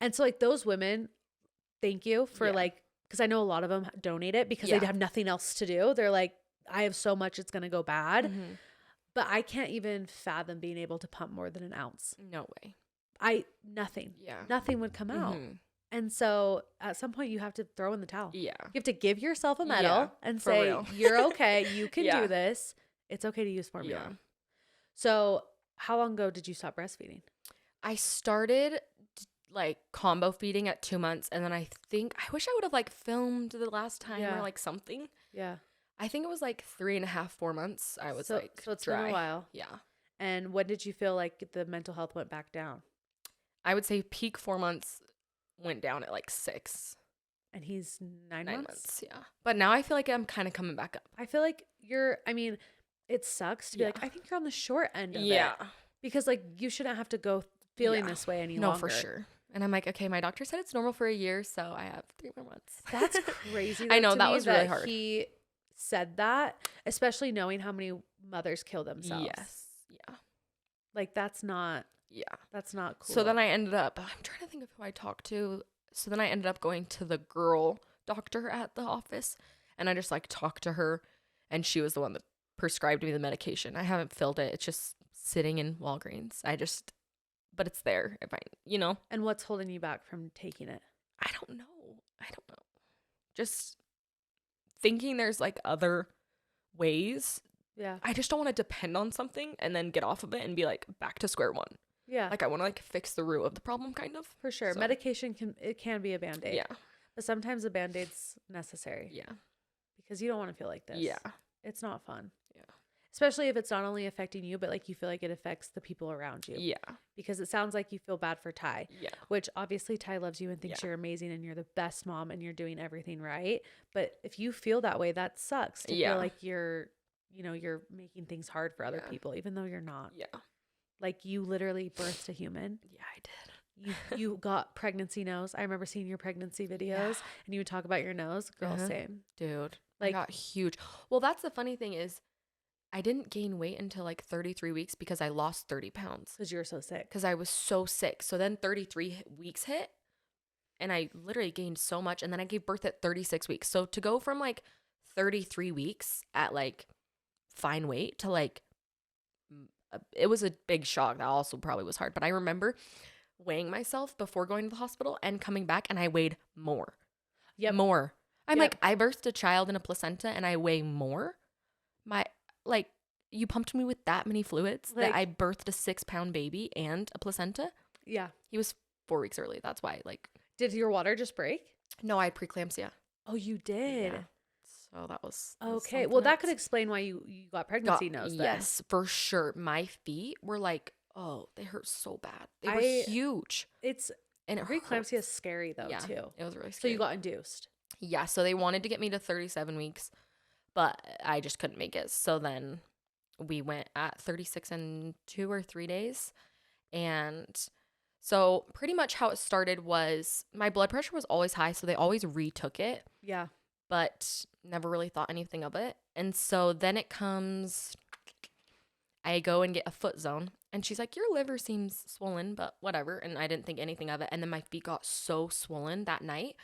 And so like those women, thank you for like, because I know a lot of them donate it because they have nothing else to do. They're like, I have so much, it's going to go bad. Mm-hmm. But I can't even fathom being able to pump more than an ounce. No way. Nothing. Yeah. Nothing would come out. Mm-hmm. And so at some point you have to throw in the towel. Yeah. You have to give yourself a medal and for say, real. you're okay. You can Yeah. do this. It's okay to use formula. Yeah. So how long ago did you stop breastfeeding? I started like combo feeding at 2 months. And then I wish I would have like filmed the last time or like something. Yeah. I think it was like 3.5, 4 months. I was like, so it's dry. been a while. Yeah. And when did you feel like the mental health went back down? I would say peak 4 months, went down at like 6. And he's 9 9 months? months, yeah. But now I feel like I'm kind of coming back up. I feel like it sucks to be like, I think you're on the short end of Yeah. it. Because like you shouldn't have to go feeling this way any longer. No, for sure. And I'm like, okay, my doctor said it's normal for a year, so I have 3 more months. That's crazy. I know, to that me was really hard. He said that, especially knowing how many mothers kill themselves. Yes. Yeah. Like that's not cool. So then I ended up, I'm trying to think of who I talked to. So then I ended up going to the girl doctor at the office, and I just like talked to her, and she was the one that prescribed me the medication. I haven't filled it. It's just sitting in Walgreens. But it's there if And what's holding you back from taking it? I don't know. Just thinking there's like other ways. Yeah. I just don't want to depend on something and then get off of it and be like back to square one. Yeah. Like I want to like fix the root of the problem kind of. For sure. So. Medication can be a Band-Aid. Yeah. But sometimes a Band-Aid's necessary. Yeah. Because you don't want to feel like this. Yeah. It's not fun. Yeah. Especially if it's not only affecting you, but like you feel like it affects the people around you. Yeah. Because it sounds like you feel bad for Ty. Yeah. Which obviously Ty loves you and thinks you're amazing and you're the best mom and you're doing everything right. But if you feel that way, that sucks to feel like you're making things hard for other people, even though you're not. Yeah. Like you literally birthed a human. Yeah, I did. You got pregnancy nose. I remember seeing your pregnancy videos and you would talk about your nose. Girl, same. Dude. Like I got huge. Well, that's the funny thing is I didn't gain weight until like 33 weeks because I lost 30 pounds. Because you were so sick. Because I was so sick. So then 33 weeks hit and I literally gained so much. And then I gave birth at 36 weeks. So to go from like 33 weeks at like fine weight to like, it was a big shock. That also probably was hard. But I remember weighing myself before going to the hospital and coming back and I weighed more. Yep. More. I'm like, I birthed a child in a placenta and I weigh more. You pumped me with that many fluids that I birthed a 6-pound baby and a placenta. Yeah. He was 4 weeks early. That's why, like. Did your water just break? No, I had preeclampsia. Oh, you did? Yeah. So that was okay. Well, that could explain why you got pregnancy nose then. Yes, for sure. My feet were like, oh, they hurt so bad. They were huge. And preeclampsia is scary though, too. It was really So scary. you got induced. Yeah, so they wanted to get me to 37 weeks, but I just couldn't make it. So then we went at 36 and 2 or 3 days. And so pretty much how it started was my blood pressure was always high, so they always retook it. Yeah. But never really thought anything of it. And so then it comes, I go and get a foot zone. And she's like, your liver seems swollen, but whatever. And I didn't think anything of it. And then my feet got so swollen that night.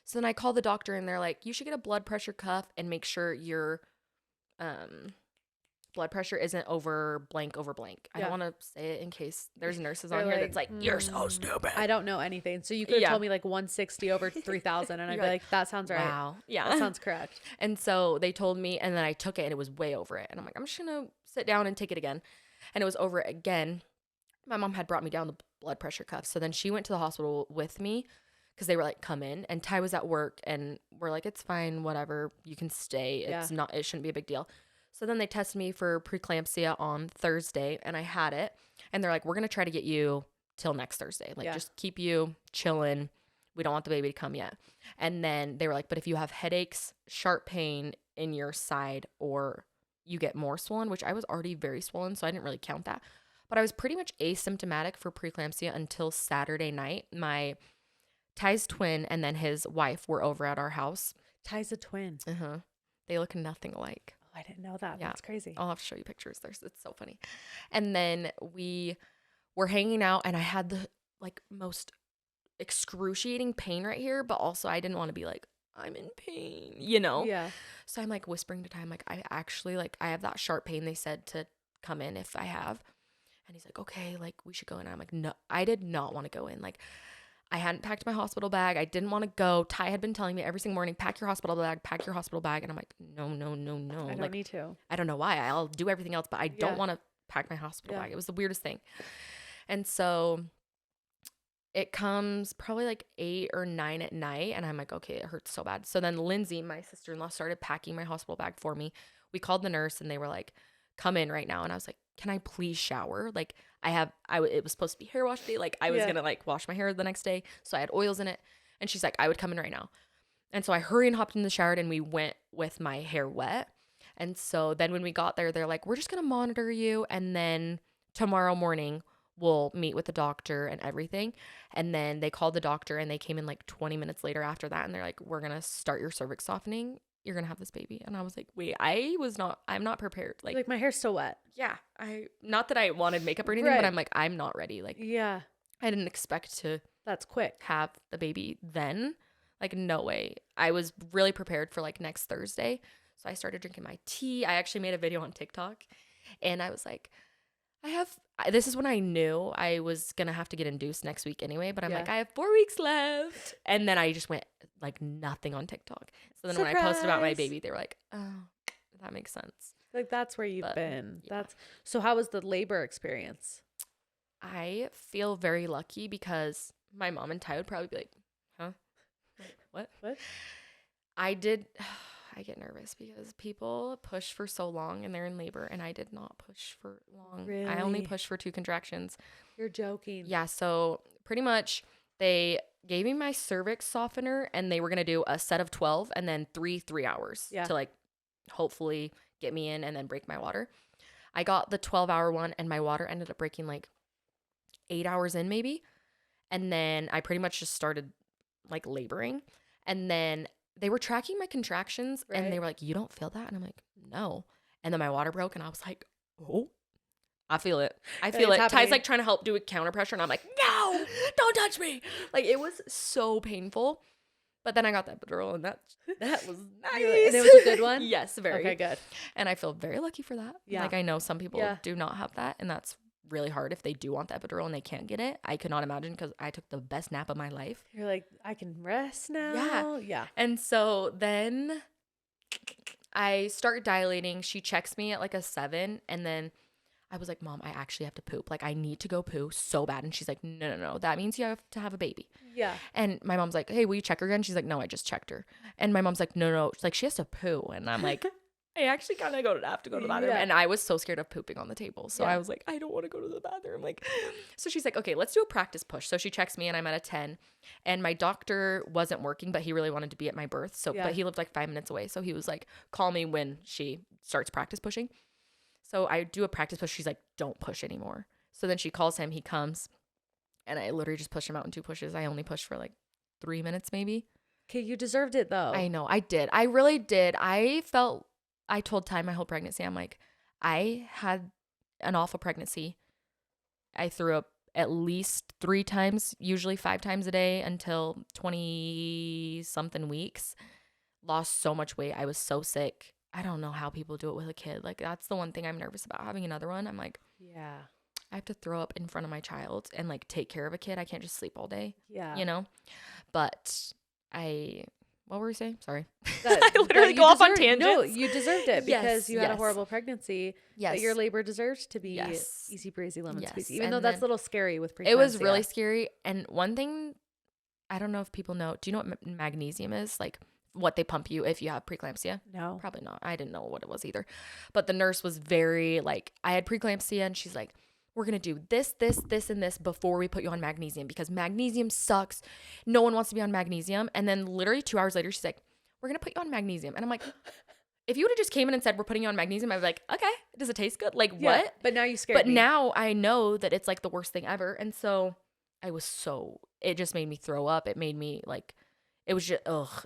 So then I called the doctor and they're like, you should get a blood pressure cuff and make sure your blood pressure isn't over blank over blank. I don't want to say it in case there's nurses on here that's like, you're so stupid. I don't know anything. So you could have told me like 160 over 3,000 and I'd be like, that sounds right. Wow. Yeah. That sounds correct. And so they told me and then I took it and it was way over it. And I'm like, I'm just going to sit down and take it again. And it was over it again. My mom had brought me down the blood pressure cuff. So then she went to the hospital with me because they were like, come in. And Ty was at work and we're like, it's fine, whatever. You can stay. It shouldn't be a big deal. So then they tested me for preeclampsia on Thursday and I had it. And they're like, we're going to try to get you till next Thursday. Like, just keep you chilling. We don't want the baby to come yet. And then they were like, but if you have headaches, sharp pain in your side, or you get more swollen, which I was already very swollen, so I didn't really count that. But I was pretty much asymptomatic for preeclampsia until Saturday night. My Ty's twin and then his wife were over at our house. Ty's a twin. They look nothing alike. Oh, I didn't know that. Yeah. That's crazy. I'll have to show you pictures. It's so funny. And then we were hanging out and I had the like most excruciating pain right here, but also I didn't want to be like, I'm in pain, you know? Yeah. So I'm like whispering to Ty, I'm like, I actually like, I have that sharp pain. They said to come in if I have. And he's like, okay, like we should go in. And I'm like, no, I did not want to go in. Like I hadn't packed my hospital bag. I didn't want to go. Ty had been telling me every single morning, pack your hospital bag, pack your hospital bag. And I'm like, no. I don't need to. I don't know why. I'll do everything else, but I don't want to pack my hospital bag. It was the weirdest thing. And so it comes probably like 8 or 9 at night. And I'm like, okay, it hurts so bad. So then Lindsay, my sister-in-law, started packing my hospital bag for me. We called the nurse and they were like, come in right now. And I was like, can I please shower? Like it was supposed to be hair wash day. Like I was going to like wash my hair the next day. So I had oils in it. And she's like, I would come in right now. And so I hurried and hopped in the shower and we went with my hair wet. And so then when we got there, they're like, we're just going to monitor you. And then tomorrow morning we'll meet with the doctor and everything. And then they called the doctor and they came in like 20 minutes later after that. And they're like, we're going to start your cervix softening. You're going to have this baby. And I was like, wait, I'm not prepared. Like my hair's still wet. Yeah. Not that I wanted makeup or anything, but I'm like, I'm not ready. Like, yeah, I didn't expect to. That's quick. Have the baby then. Like, no way. I was really prepared for like next Thursday. So I started drinking my tea. I actually made a video on TikTok and I was like, this is when I knew I was going to have to get induced next week anyway, but I'm like, I have 4 weeks left. And then I just went like nothing on TikTok. So then when I posted about my baby, they were like, oh, that makes sense. Like that's where you've been. Yeah. So how was the labor experience? I feel very lucky because my mom and Ty would probably be like, huh? What? I get nervous because people push for so long and they're in labor and I did not push for long. Really? I only pushed for 2 contractions. You're joking. Yeah. So pretty much they gave me my cervix softener and they were going to do a set of 12 and then 3 hours to like hopefully get me in and then break my water. I got the 12-hour one and my water ended up breaking like 8 hours in maybe. And then I pretty much just started like laboring. And then they were tracking my contractions and they were like, you don't feel that? And I'm like, no. And then my water broke and I was like, oh, I feel it. Ty's like trying to help do a counter pressure and I'm like, no, don't touch me. Like it was so painful. But then I got that epidural and that was nice. And it was a good one? Yes, very. Okay, good. And I feel very lucky for that. Yeah. Like I know some people do not have that and that's really hard if they do want the epidural and they can't get it. I could not imagine because I took the best nap of my life. You're like, I can rest now. Yeah. And so then I start dilating. She checks me at like a 7 and then I was like, Mom, I actually have to poop. Like, I need to go poo so bad. And she's like, no. That means you have to have a baby. Yeah. And my mom's like, hey, will you check her again? She's like, no, I just checked her. And my mom's like, no. She's like, she has to poo. And I'm like, I actually kind of have to go to the bathroom. Yeah. And I was so scared of pooping on the table. So I was like, I don't want to go to the bathroom. Like, so she's like, okay, let's do a practice push. So she checks me and I'm at a 10. And my doctor wasn't working, but he really wanted to be at my birth. So, but he lived like 5 minutes away. So he was like, call me when she starts practice pushing. So I do a practice push. She's like, don't push anymore. So then she calls him. He comes. And I literally just pushed him out in 2 pushes. I only pushed for like 3 minutes maybe. Okay, you deserved it though. I know. I did. I really did. I told Ty my whole pregnancy, I'm like, I had an awful pregnancy. I threw up at least 3 times, usually 5 times a day until 20-something weeks. Lost so much weight. I was so sick. I don't know how people do it with a kid. Like, that's the one thing I'm nervous about, having another one. I'm like, yeah, I have to throw up in front of my child and like take care of a kid. I can't just sleep all day. Yeah. You know? But what were we saying? Sorry. That, I literally go off on tangents. No, you deserved it because you had a yes. horrible pregnancy. Yes. But your labor deserves to be Yes. easy breezy lemon Yes. squeezy, even And though that's then a little scary with preeclampsia. it was really scary. And one thing, I don't know if people know, do you know what magnesium is? Like what they pump you if you have preeclampsia? No. Probably not. I didn't know what it was either. But the nurse was very like, I had preeclampsia and she's like, we're going to do this, and this before we put you on magnesium because magnesium sucks. No one wants to be on magnesium. And then literally 2 hours later, she's like, we're going to put you on magnesium. And I'm like, if you would have just came in and said, we're putting you on magnesium, I'd be like, okay, does it taste good? Like, Yeah, what? but now you scared me. Now I know that it's like the worst thing ever. And so it just made me throw up. It made me like, it was just,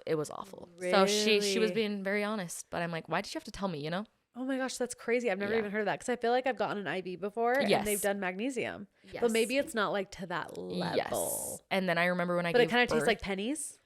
it was awful. Really? So she was being very honest, but I'm like, why did you have to tell me, you know? Oh my gosh, that's crazy. I've never even heard of that because I feel like I've gotten an IV before and they've done magnesium. Yes. But maybe it's not like to that level. Yes. And then I remember when I But gave it kind of tastes birth- like pennies.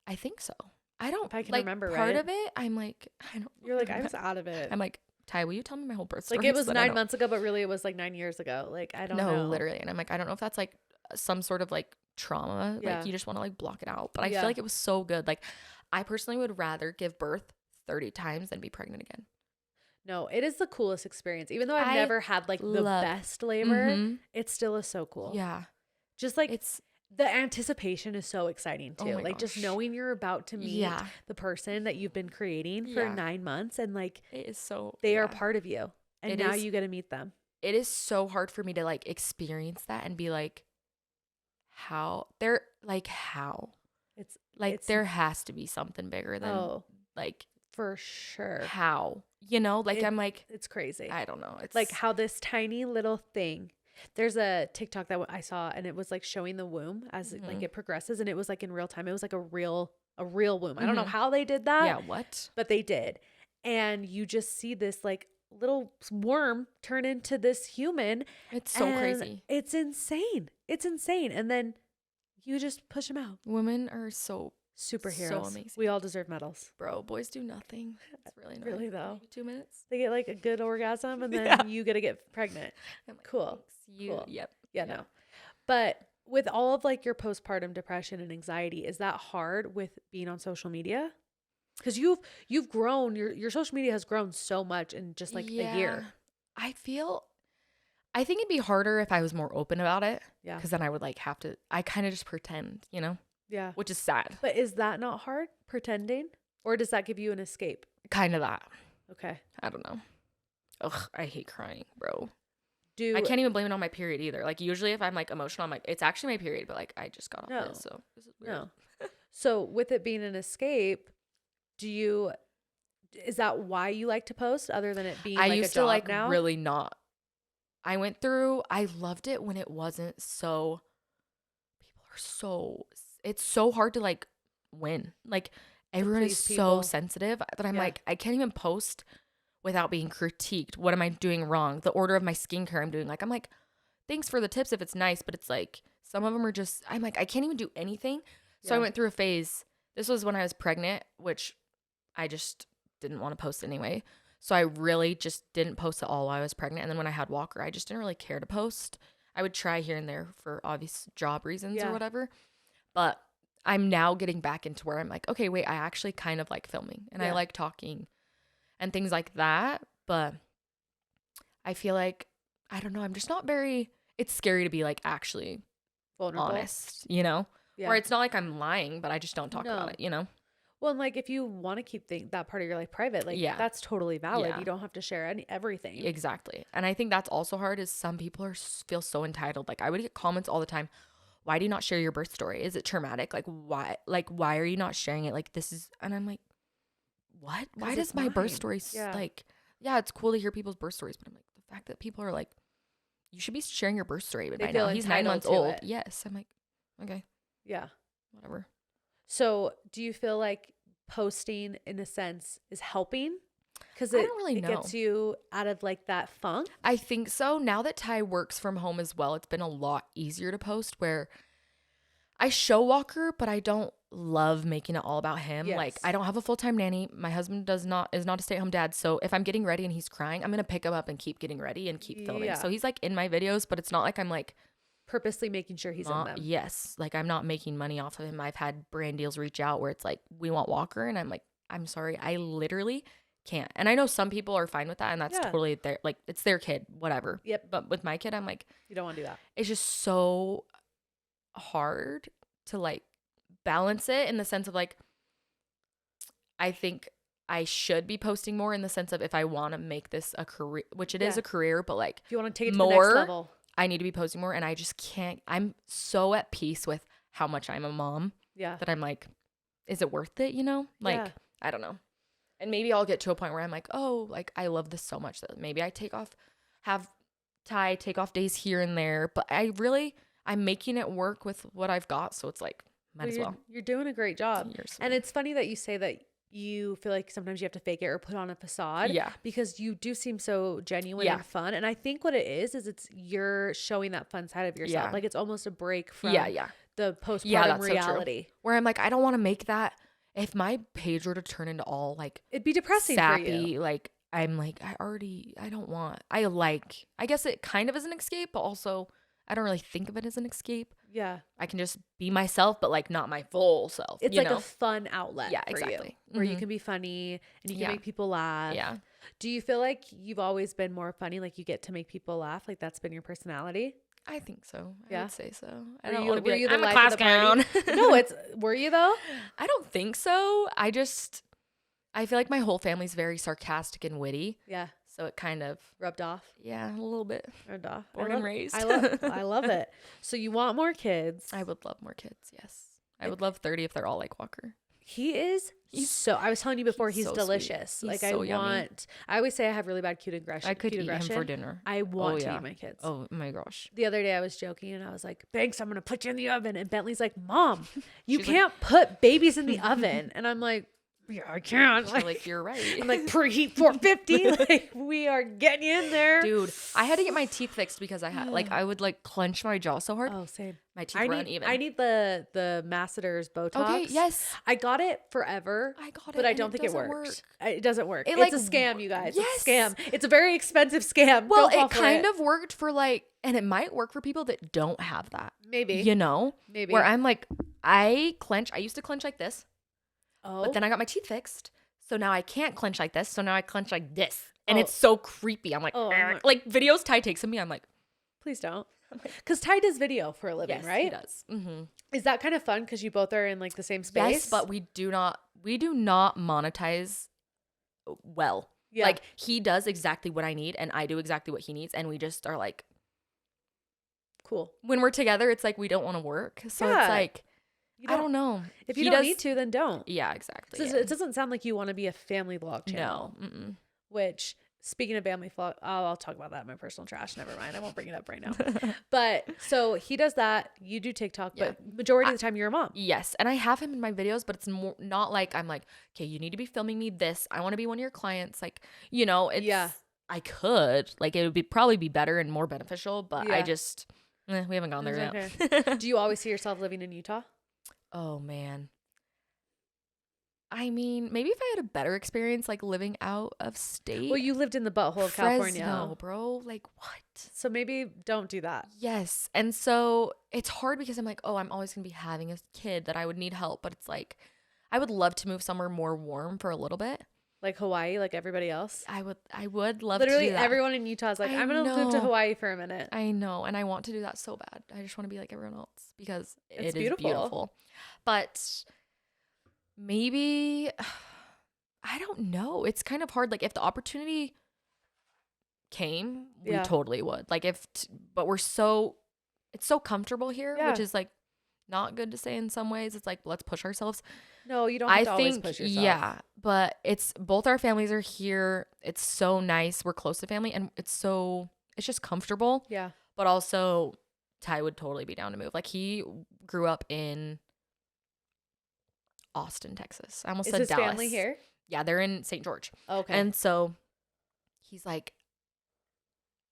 I think so. I don't, If I can like, remember part right. of it, I'm like, I don't. You're like, I was out of it. I'm like, Ty, will you tell me my whole birth story? Like it was so that I 9 don't- months ago, but really it was like 9 years ago. Like I don't know. No, literally. And I'm like, I don't know if that's like some sort of like trauma. Yeah. Like you just want to like block it out. But I feel like it was so good. Like I personally would rather give birth 30 times than be pregnant again. No, it is the coolest experience. Even though I've I never had like the best labor, it still is so cool. Yeah. Just like It's the anticipation is so exciting too. Oh my like just gosh. knowing you're about to meet the person that you've been creating for 9 months and like it is so they are part of you. And It now is- you get to meet them. It is so hard for me to like experience that and be like, how It's like there has to be something bigger than like for sure. how, you know, like I'm like, It's crazy. I don't know. It's Like how this tiny little thing. There's a TikTok that I saw and it was like showing the womb as like it progresses and it was like in real time. It was like a real womb. I don't know how they did that. Yeah, what? But they did. And you just see this like little worm turn into this human. It's so and crazy. It's insane. It's insane. And then you just push them out. Women are so Superheroes. So amazing. We all deserve medals. Bro, boys do nothing. It's really nice. Really though. 2 minutes. They get like a good orgasm and then you get to get pregnant. I'm like, Cool. thanks. Cool. Yep. Yeah, no. But with all of like your postpartum depression and anxiety, is that hard with being on social media? Because you've grown, your social media has grown so much in just like a year. I think it'd be harder if I was more open about it. Yeah. Because then I would like have to, I kind of just pretend, you know? Yeah. Which is sad. But is that not hard, pretending? Or does that give you an escape? Kind of that. Okay. I don't know. Ugh, I hate crying, bro. Do I can't even blame it on my period either. Like usually if I'm like emotional, I'm like, it's actually my period, but like I just got off it, so this is weird. No. So with it being an escape, is that why you like to post other than it being I like used a job to like now? really not. I loved it when it wasn't so, it's so hard to like win. Like everyone is please so people. sensitive that I'm like, I can't even post without being critiqued. What am I doing wrong? The order of my skincare I'm doing. Like, I'm like, thanks for the tips if it's nice, but it's like, some of them are just, I'm like, I can't even do anything. So I went through a phase. This was when I was pregnant, which I just didn't want to post anyway. So I really just didn't post at all while I was pregnant. And then when I had Walker, I just didn't really care to post. I would try here and there for obvious job reasons or whatever. But I'm now getting back into where I'm like, okay, wait, I actually kind of like filming and I like talking and things like that. But I feel like I don't know. I'm just not very, it's scary to be like actually Vulnerable. honest, you know? Yeah. Or it's not like I'm lying, but I just don't talk No. about it, you know? Well, and like if you want to keep that part of your life private, like Yeah. that's totally valid. Yeah. You don't have to share everything. Exactly. And I think that's also hard is some people feel so entitled. Like I would get comments all the time. Why do you not share your birth story? Is it traumatic? Like why are you not sharing it? Like this is, and I'm like, what? Why does my birth story like, yeah, it's cool to hear people's birth stories, but I'm like, the fact that people are like, you should be sharing your birth story. But They by feel now he's 9 months entitled to old. it. Yes. I'm like, okay, Yeah. whatever. So do you feel like posting in a sense is helping? Because I don't really it know. gets you out of like that funk. I think so. Now that Ty works from home as well, it's been a lot easier to post where I show Walker, but I don't love making it all about him. Yes. Like I don't have a full-time nanny. My husband is not a stay-at-home dad. So if I'm getting ready and he's crying, I'm going to pick him up and keep getting ready and keep filming. Yeah. So he's like in my videos, but it's not like I'm like Purposely making sure he's in them. Yes. Like I'm not making money off of him. I've had brand deals reach out where it's like, we want Walker. And I'm like, I'm sorry. I literally can't. And I know some people are fine with that. And that's totally their, like, it's their kid, whatever. Yep. But with my kid, I'm like, You don't want to do that. it's just so hard to like balance it in the sense of like, I think I should be posting more in the sense of if I want to make this a career, which it is a career, but like if you want to take it to the next level, I need to be posting more, and I just can't. I'm so at peace with how much I'm a mom that I'm like, is it worth it? You know, like I don't know. And maybe I'll get to a point where I'm like, oh, like I love this so much that maybe I have Ty take off days here and there, but I'm making it work with what I've got, so it's like might as well. You're doing a great job. And it's funny that you say that you feel like sometimes you have to fake it or put on a facade. Yeah. Because you do seem so genuine and fun. And I think what it is it's you're showing that fun side of yourself. Yeah. Like it's almost a break from the postpartum that's reality. So true. Where I'm like, I don't want to make that. If my page were to turn into all like it'd be depressing sappy, for you. like I'm like, I guess it kind of is an escape, but also I don't really think of it as an escape. Yeah. I can just be myself, but like not my full self. It's like a fun outlet for exactly. you. Where you can be funny and you can make people laugh. Yeah. Do you feel like you've always been more funny? Like you get to make people laugh? Like that's been your personality? I think so. Yeah. I would say so. I Were don't you- want to be were like, you the I'm a life class of the party? clown. No, were you though? I don't think so. I feel like my whole family's very sarcastic and witty. Yeah. So it kind of Rubbed off. yeah, a little bit. Rubbed off. Born and raised. I love it. So you want more kids. I would love more kids, yes. I would love 30 if they're all like Walker. He is I was telling you before, he's so delicious. sweet. He's Like so I yummy. always say I have really bad cute aggression. I could cute eat aggression. him for dinner. I want to yeah. eat my kids. Oh my gosh. The other day I was joking and I was like, Banks, I'm going to put you in the oven. And Bentley's like, Mom, you She's can't put babies in the oven. And I'm like, yeah, I can. Like you're right. I'm like, preheat 450. Like we are getting you in there. Dude, I had to get my teeth fixed because I would like clench my jaw so hard. Oh, same. My teeth were uneven. I need the masseters Botox. Okay, yes. I got it forever. I got it, but I and don't it think it doesn't works. It doesn't work. It, It's like, a scam, you guys. yes. It's a scam. It's a very expensive scam. Well, Don't fall it for kind of worked for like, and it might work for people that don't have that. Maybe. You know? Maybe. Where I'm like, I used to clench like this, Oh. but then I got my teeth fixed. So now I can't clench like this. So now I clench like this. And Oh. it's so creepy. I'm like, Oh, I'm not- like videos Ty takes of me. I'm like, Please don't. Because Ty does video for a living, yes, right? he does. Mm-hmm. Is that kind of fun because you both are in like the same space? Yes, but we do not monetize well. Yeah. Like he does exactly what I need and I do exactly what he needs. And we just are like, cool. when we're together, it's like we don't want to work. So Yeah. it's like, You I don't know. If you He don't does- need to, then don't. Yeah, exactly. So yeah. it doesn't sound like you want to be a family vlog channel. No. Mm-mm. Which, speaking of family vlog, I'll talk about that in my personal trash. Never mind. I won't bring it up right now. But so he does that. You do TikTok, Yeah. but majority of the time you're a mom. Yes. And I have him in my videos, but it's more not like I'm like, okay, you need to be filming me this. I want to be one of your clients. Like, you know, it's, Yeah. I could. Like, it would probably be better and more beneficial, but Yeah. I just, we haven't gone there It's yet. Do you always see yourself living in Utah? Oh, man. I mean, maybe if I had a better experience, like living out of state. Well, you lived in the butthole of California. Fresno, bro. Like, what? So maybe don't do that. Yes. And so it's hard because I'm like, oh, I'm always going to be having a kid that I would need help. But it's like, I would love to move somewhere more warm for a little bit. Like Hawaii, like everybody else? I would love Literally to do that. everyone in Utah is like, I'm going to move to Hawaii for a minute. I know, and I want to do that so bad. I just want to be like everyone else because It's is beautiful. But maybe, I don't know. It's kind of hard. Like if the opportunity came, we totally would. Like but it's so comfortable here, which is like not good to say in some ways. It's like, let's push ourselves. No, you don't have to always push yourself. Yeah, but it's both our families are here. It's so nice. We're close to family, and it's just comfortable. Yeah. But also, Ty would totally be down to move. Like he grew up in Austin, Texas. I almost said Dallas. Is his family here? Yeah, they're in St. George. Okay. And so he's like,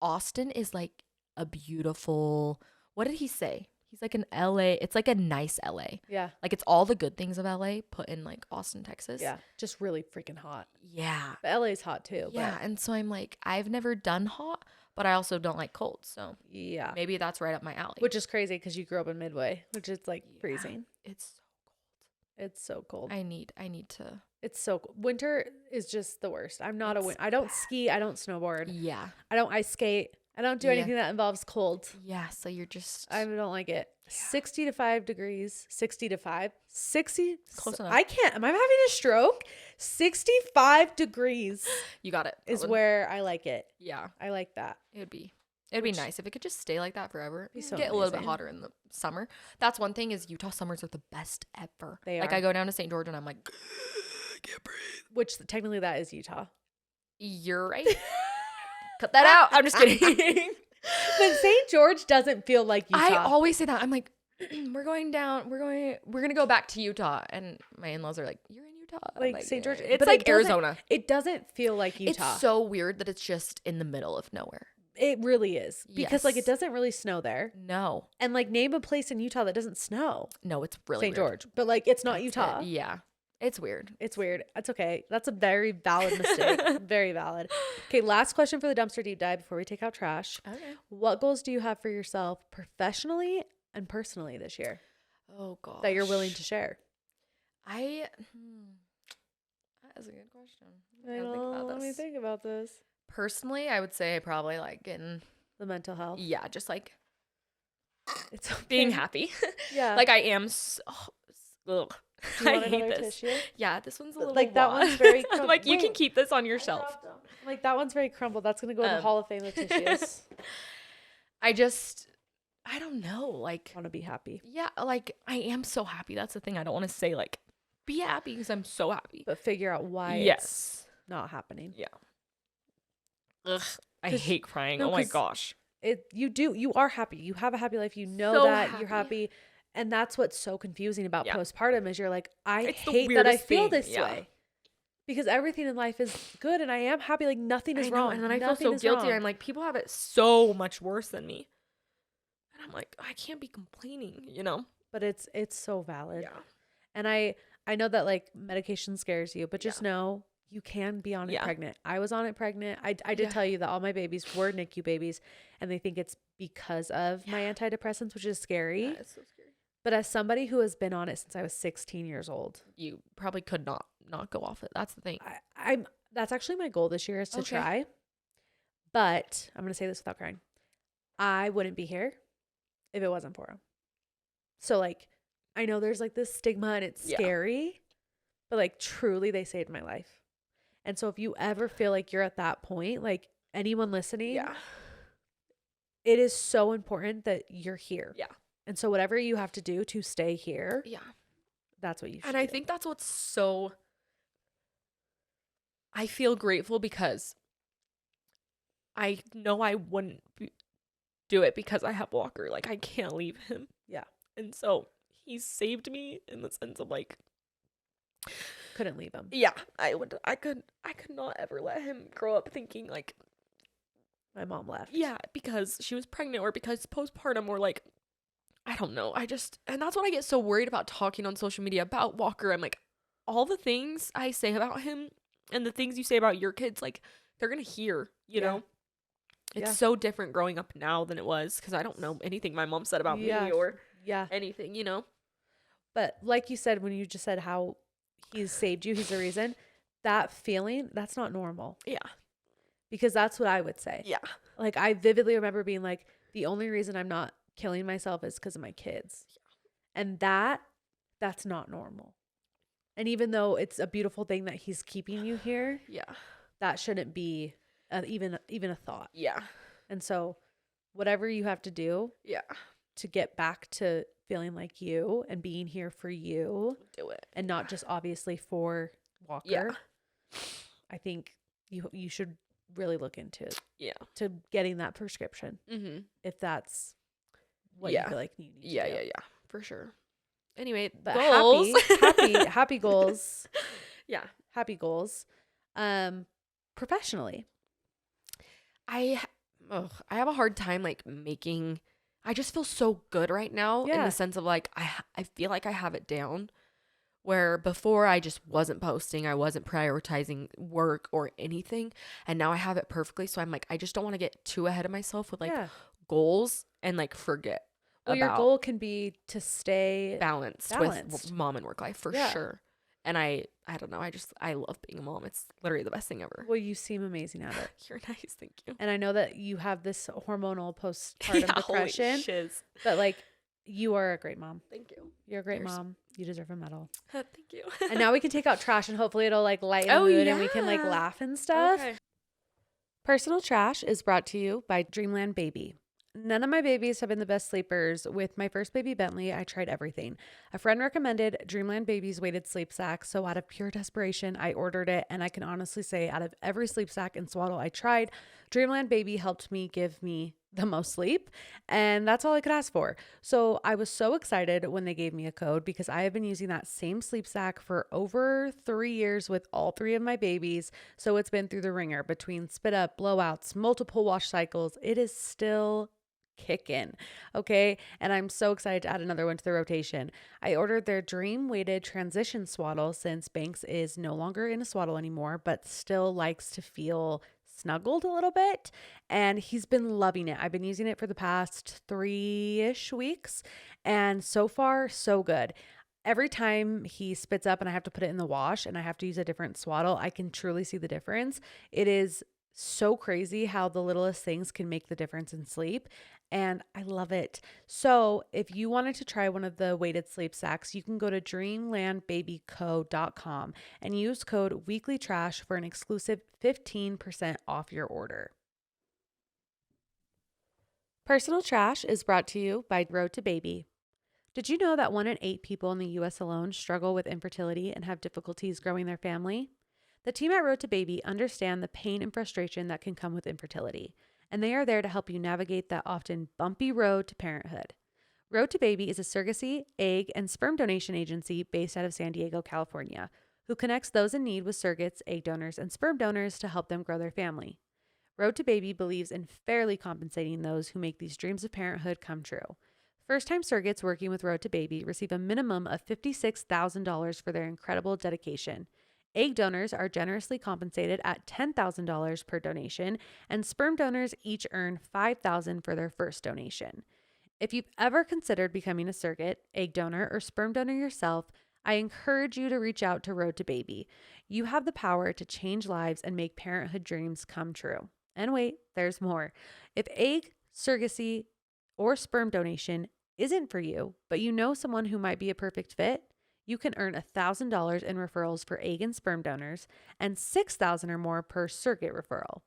Austin is like a beautiful, what did he say? He's like an LA. It's like a nice LA. Yeah. Like it's all the good things of LA put in like Austin, Texas. Yeah. Just really freaking hot. Yeah. But LA's hot too. Yeah. But. And so I'm like, I've never done hot, but I also don't like cold. So yeah. Maybe that's right up my alley. Which is crazy because you grew up in Midway, which is like freezing. It's so cold. It's so cold. I need to. It's so cold. Winter is just the worst. I'm not I don't ski. I don't snowboard. Yeah. I don't ice skate. I don't do anything that involves cold. Yeah. So you're just. I don't like it. 60 to 5 degrees, 60 to 5, 60. Close enough. I can't. Am I having a stroke? 65 degrees. You got it. Is where I like it. Yeah. I like that. It'd be nice if it could just stay like that forever. Be so get a little bit hotter in the summer. That's one thing is Utah summers are the best ever. They like are. I go down to St. George and I'm like, I can't breathe. Which technically that is Utah. You're right. Cut that out. I'm just kidding. But St. George doesn't feel like Utah. I always say that. I'm like, we're going to go back to Utah. And my in-laws are like, you're in Utah? Like St. George. It's like Arizona. It doesn't feel like Utah. It's so weird that it's just in the middle of nowhere. It really is. Because like Yes. it doesn't really snow there. No. And like name a place in Utah that doesn't snow. No, it's really St. weird. George. But like it's not That's Utah. it. Yeah. It's weird. It's weird. It's okay. That's a very valid mistake. Very valid. Okay, last question for the dumpster deep dive before we take out trash. Okay. What goals do you have for yourself professionally and personally this year Oh, gosh. that you're willing to share? That is a good question. Let me think about this. Personally, I would say probably like getting, The mental health. yeah, just like It's okay. being happy. Yeah. Like I am so, ugh. Do you I want hate another this. tissue? Yeah, this one's a little Like, that raw. one's very I'm like, you can Wait. keep this on your shelf. Like that one's very crumbled. That's gonna go in the Hall of Fame of tissues. I don't know. Like, Want to be happy, yeah, like I am so happy. That's the thing. I don't want to say like, be happy because I'm so happy. but figure out why Yes. it's not happening. Yeah. Ugh. I 'Cause- hate crying. no, Oh my 'cause gosh. You are happy. You have a happy life. You know So that you're happy. happy. And that's what's so confusing about Yeah. postpartum is you're like, I It's the hate that I weirdest feel thing. this Yeah. way. Because everything in life is good and I am happy. Like nothing is I know, wrong. and then I feel Nothing so is guilty. wrong. I'm like, people have it so much worse than me. And I'm like, I can't be complaining, you know? But it's so valid. Yeah. And I know that like medication scares you, but just know you can be on it Yeah. pregnant. I was on it pregnant. I did Yeah. tell you that all my babies were NICU babies and they think it's because of my antidepressants, which is scary. Yeah, it's so scary. But as somebody who has been on it since I was 16 years old, You probably could not go off it. That's the thing. I'm that's actually my goal this year is to Okay. try. But I'm going to say this without crying. I wouldn't be here if it wasn't for them. So like I know there's like this stigma and it's Yeah. scary, but like truly they saved my life. And so if you ever feel like you're at that point, like anyone listening, Yeah. it is so important that you're here. Yeah. And so whatever you have to do to stay here, Yeah. that's what you should And I do. think that's what's so, I feel grateful because I know I wouldn't do it because I have Walker. Like I can't leave him. Yeah. And so he saved me in the sense of like, Couldn't leave them. yeah, I could not ever let him grow up thinking like, My mom left. yeah, because she was pregnant or because postpartum or like, I don't know. And that's what I get so worried about talking on social media about Walker. I'm like, all the things I say about him and the things you say about your kids, like they're going to hear, you know? It's so different growing up now than it was because I don't know anything my mom said about me or anything, you know? But like you said, when you just said how he's saved you, he's the reason. that feeling, that's not normal. Yeah. Because that's what I would say. Yeah. Like, I vividly remember being like, the only reason I'm not killing myself is because of my kids. Yeah. And that's not normal. And even though it's a beautiful thing that he's keeping you here, Yeah. that shouldn't be even a thought. Yeah. And so whatever you have to do to get back to feeling like you and being here for you, do it. And not just obviously for Walker. Yeah. I think you should really look into it. Yeah. To getting that prescription. Mm-hmm. If that's what you feel like you need to do. Yeah. For sure. Anyway, But goals. happy goals. Yeah. Happy goals. Professionally. I have a hard time like I just feel so good right now in the sense of like I feel like I have it down, where before I just wasn't posting, I wasn't prioritizing work or anything, and now I have it perfectly. So I'm like, I just don't want to get too ahead of myself with like goals and like forget. Well, your goal can be to stay balanced with mom and work life for sure. And I don't know. I love being a mom. It's literally the best thing ever. Well, you seem amazing at it. You're nice. Thank you. And I know that you have this hormonal postpartum depression. Holy shiz. But like, you are a great mom. Thank you. You're a great mom. You deserve a medal. Thank you. And now we can take out trash and hopefully it'll like lighten the mood and we can like laugh and stuff. Okay. Personal Trash is brought to you by Dreamland Baby. None of my babies have been the best sleepers. With my first baby, Bentley, I tried everything. A friend recommended Dreamland Baby's weighted sleep sack, so out of pure desperation, I ordered it, and I can honestly say out of every sleep sack and swaddle I tried, Dreamland Baby helped me give me the most sleep, and that's all I could ask for. So I was so excited when they gave me a code because I have been using that same sleep sack for over 3 years with all 3 of my babies, so it's been through the ringer between spit up, blowouts, multiple wash cycles. It is still kicking. Okay. And I'm so excited to add another one to the rotation. I ordered their dream weighted transition swaddle since Banks is no longer in a swaddle anymore, but still likes to feel snuggled a little bit. And he's been loving it. I've been using it for the past 3-ish weeks. And so far, so good. Every time he spits up and I have to put it in the wash and I have to use a different swaddle, I can truly see the difference. It is so crazy how the littlest things can make the difference in sleep. And I love it. So if you wanted to try one of the weighted sleep sacks, you can go to dreamlandbabyco.com and use code Weeklytrash for an exclusive 15% off your order. Personal Trash is brought to you by Road to Baby. Did you know that 1 in 8 people in the U.S. alone struggle with infertility and have difficulties growing their family? The team at Road to Baby understand the pain and frustration that can come with infertility, and they are there to help you navigate that often bumpy road to parenthood. Road to Baby is a surrogacy, egg, and sperm donation agency based out of San Diego, California, who connects those in need with surrogates, egg donors, and sperm donors to help them grow their family. Road to Baby believes in fairly compensating those who make these dreams of parenthood come true. First-time surrogates working with Road to Baby receive a minimum of $56,000 for their incredible dedication. Egg donors are generously compensated at $10,000 per donation, and sperm donors each earn $5,000 for their first donation. If you've ever considered becoming a surrogate, egg donor, or sperm donor yourself, I encourage you to reach out to Road to Baby. You have the power to change lives and make parenthood dreams come true. And wait, there's more. If egg, surrogacy, or sperm donation isn't for you, but you know someone who might be a perfect fit, you can earn $1,000 in referrals for egg and sperm donors and $6,000 or more per surrogate referral.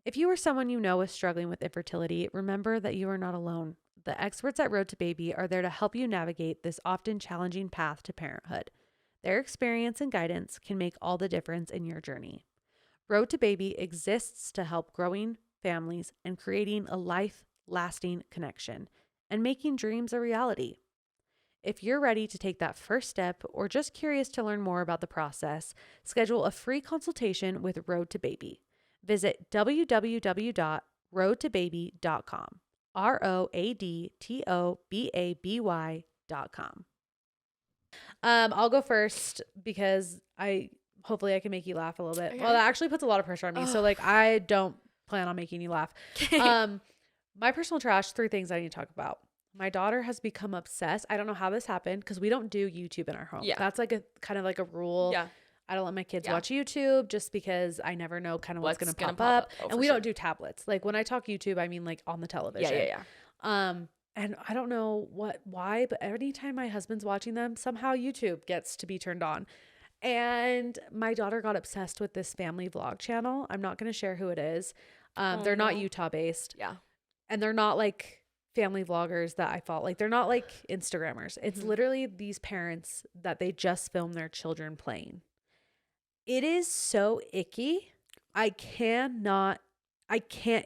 If you or someone you know is struggling with infertility, remember that you are not alone. The experts at Road to Baby are there to help you navigate this often challenging path to parenthood. Their experience and guidance can make all the difference in your journey. Road to Baby exists to help growing families and creating a life-lasting connection and making dreams a reality. If you're ready to take that first step or just curious to learn more about the process, schedule a free consultation with Road to Baby. Visit www.roadtobaby.com. ROADTOBABY.com. I'll go first because hopefully I can make you laugh a little bit. Okay. Well, that actually puts a lot of pressure on me. So like I don't plan on making you laugh. My personal trash, 3 things I need to talk about. My daughter has become obsessed. I don't know how this happened because we don't do YouTube in our home. Yeah. That's like a kind of like a rule. Yeah. I don't let my kids Yeah. watch YouTube just because I never know kind of what's going to gonna pop pop up. up. Oh, And for we sure. don't do tablets. Like when I talk YouTube, I mean like on the television. Yeah. And I don't know why, but anytime my husband's watching them, somehow YouTube gets to be turned on. And my daughter got obsessed with this family vlog channel. I'm not going to share who it is. They're not Utah based. Yeah. And they're not like family vloggers that I thought, like they're not like Instagrammers. It's literally these parents that they just film their children playing. It is so icky. I can't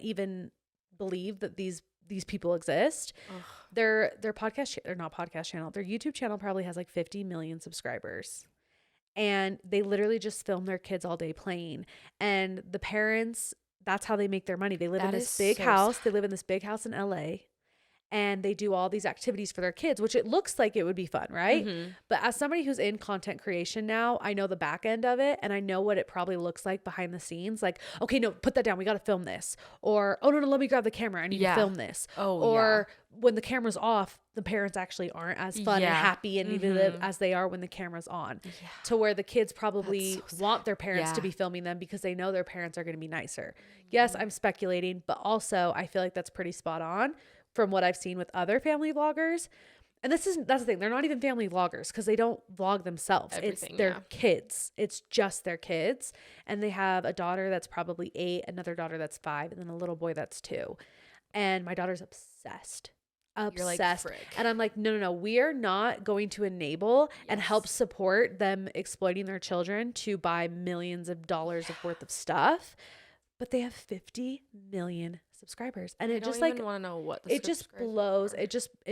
even believe that these people exist. Ugh. Their podcast, they're not podcast channel. Their YouTube channel probably has like 50 million subscribers. And they literally just film their kids all day playing. And the parents, that's how they make their money. They live in this big house. They live in this big house in LA. And they do all these activities for their kids, which it looks like it would be fun, right? But as somebody who's in content creation now, I know the back end of it and I know what it probably looks like behind the scenes. Like, okay, no, put that down. We got to film this. Or, oh, no, let me grab the camera. I need to film this. Or when the camera's off, the parents actually aren't as fun and happy and even as they are when the camera's on. To where the kids probably want their parents to be filming them because they know their parents are going to be nicer. Yes, I'm speculating, but also I feel like that's pretty spot on from what I've seen with other family vloggers. And that's the thing. They're not even family vloggers because they don't vlog themselves. It's their kids. It's just their kids. And they have a daughter that's probably 8, another daughter that's 5, and then a little boy that's 2. And my daughter's obsessed. Obsessed. Like, and I'm like, no. We are not going to enable and help support them exploiting their children to buy millions of dollars of worth of stuff. But they have 50 million subscribers, and it just like want to know what the it just blows. It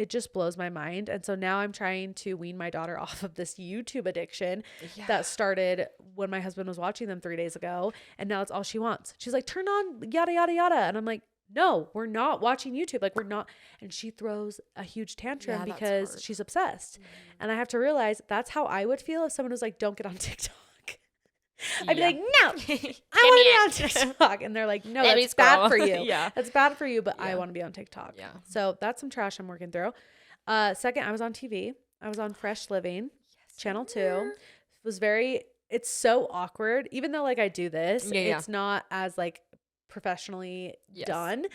just blows my mind. And so now I'm trying to wean my daughter off of this YouTube addiction that started when my husband was watching them 3 days ago, and now it's all she wants. She's like, turn on yada yada yada, and I'm like, no, we're not watching YouTube. Like, we're not. And she throws a huge tantrum because she's obsessed. And I have to realize that's how I would feel if someone was like, don't get on TikTok. I'd be like, no, I want to be on TikTok. And they're like, no, that's bad for you. That's bad for you, but I want to be on TikTok. Yeah. So that's some trash I'm working through. Second, I was on TV. I was on Fresh Living, Channel 2. It's so awkward. Even though like I do this, it's not as like professionally done.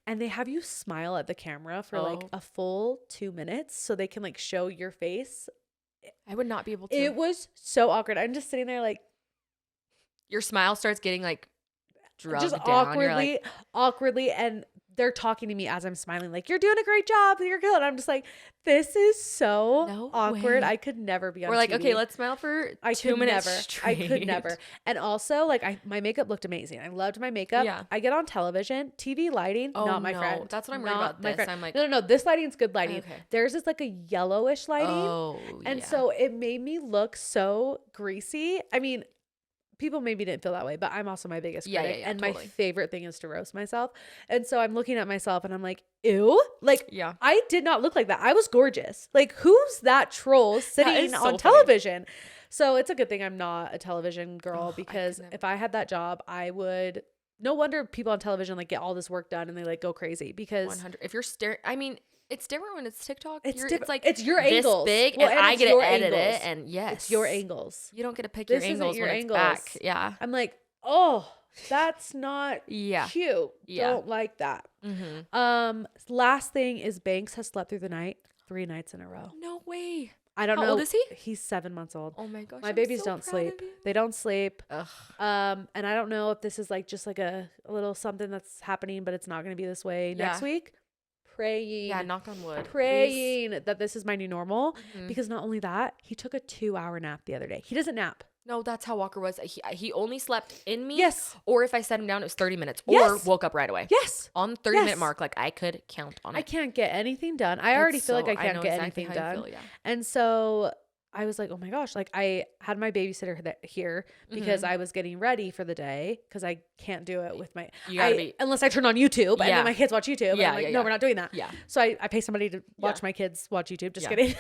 And they have you smile at the camera for like a full 2 minutes so they can like show your face. I would not be able to. It was so awkward. I'm just sitting there like, your smile starts getting like drugged just down. awkwardly, and they're talking to me as I'm smiling, like, you're doing a great job, you're good. And I'm just like, this is so awkward. I could never be on We're like, TV. okay, let's smile for 2 minutes straight. I could never. And also, like, my makeup looked amazing. I loved my makeup. Yeah. I get on television, TV lighting, not my friend. That's what I'm worried about. This. I'm like, no, this lighting's good lighting. Okay. Theirs is like a yellowish lighting. And so it made me look so greasy. I mean, people maybe didn't feel that way, but I'm also my biggest critic. And totally. My favorite thing is to roast myself. And so I'm looking at myself and I'm like, ew. Like, I did not look like that. I was gorgeous. Like, who's that troll sitting on television? So it's a good thing I'm not a television girl because if I had that job, I would. No wonder people on television like get all this work done and they like go crazy because 100. If you're staring, I mean, it's different when it's TikTok. It's like it's your angles, big, and I get to edit it, and it's your angles. You don't get to pick your angles when it's back. Yeah, I'm like, oh, that's not cute. Don't like that. Last thing is Banks has slept through the night 3 nights in a row. No way. I don't know. How old is he? He's 7 months old. Oh my gosh. My babies don't sleep. They don't sleep. Ugh. And I don't know if this is like just like a little something that's happening, but it's not going to be this way next week. Praying. Yeah, knock on wood. Praying that this is my new normal. Because not only that, he took a 2-hour nap the other day. He doesn't nap. No, that's how Walker was. He only slept in me. Yes. Or if I set him down, it was 30 minutes. Or woke up right away. Yes. On the 30-minute mark, like I could count on it. I can't get anything done. I already feel like I can't get anything done. And so I was like, oh my gosh, like I had my babysitter here because I was getting ready for the day because I can't do it with my, unless I turn on YouTube and then my kids watch YouTube. And I'm like, no, we're not doing that. Yeah. So I pay somebody to watch my kids watch YouTube. Just kidding.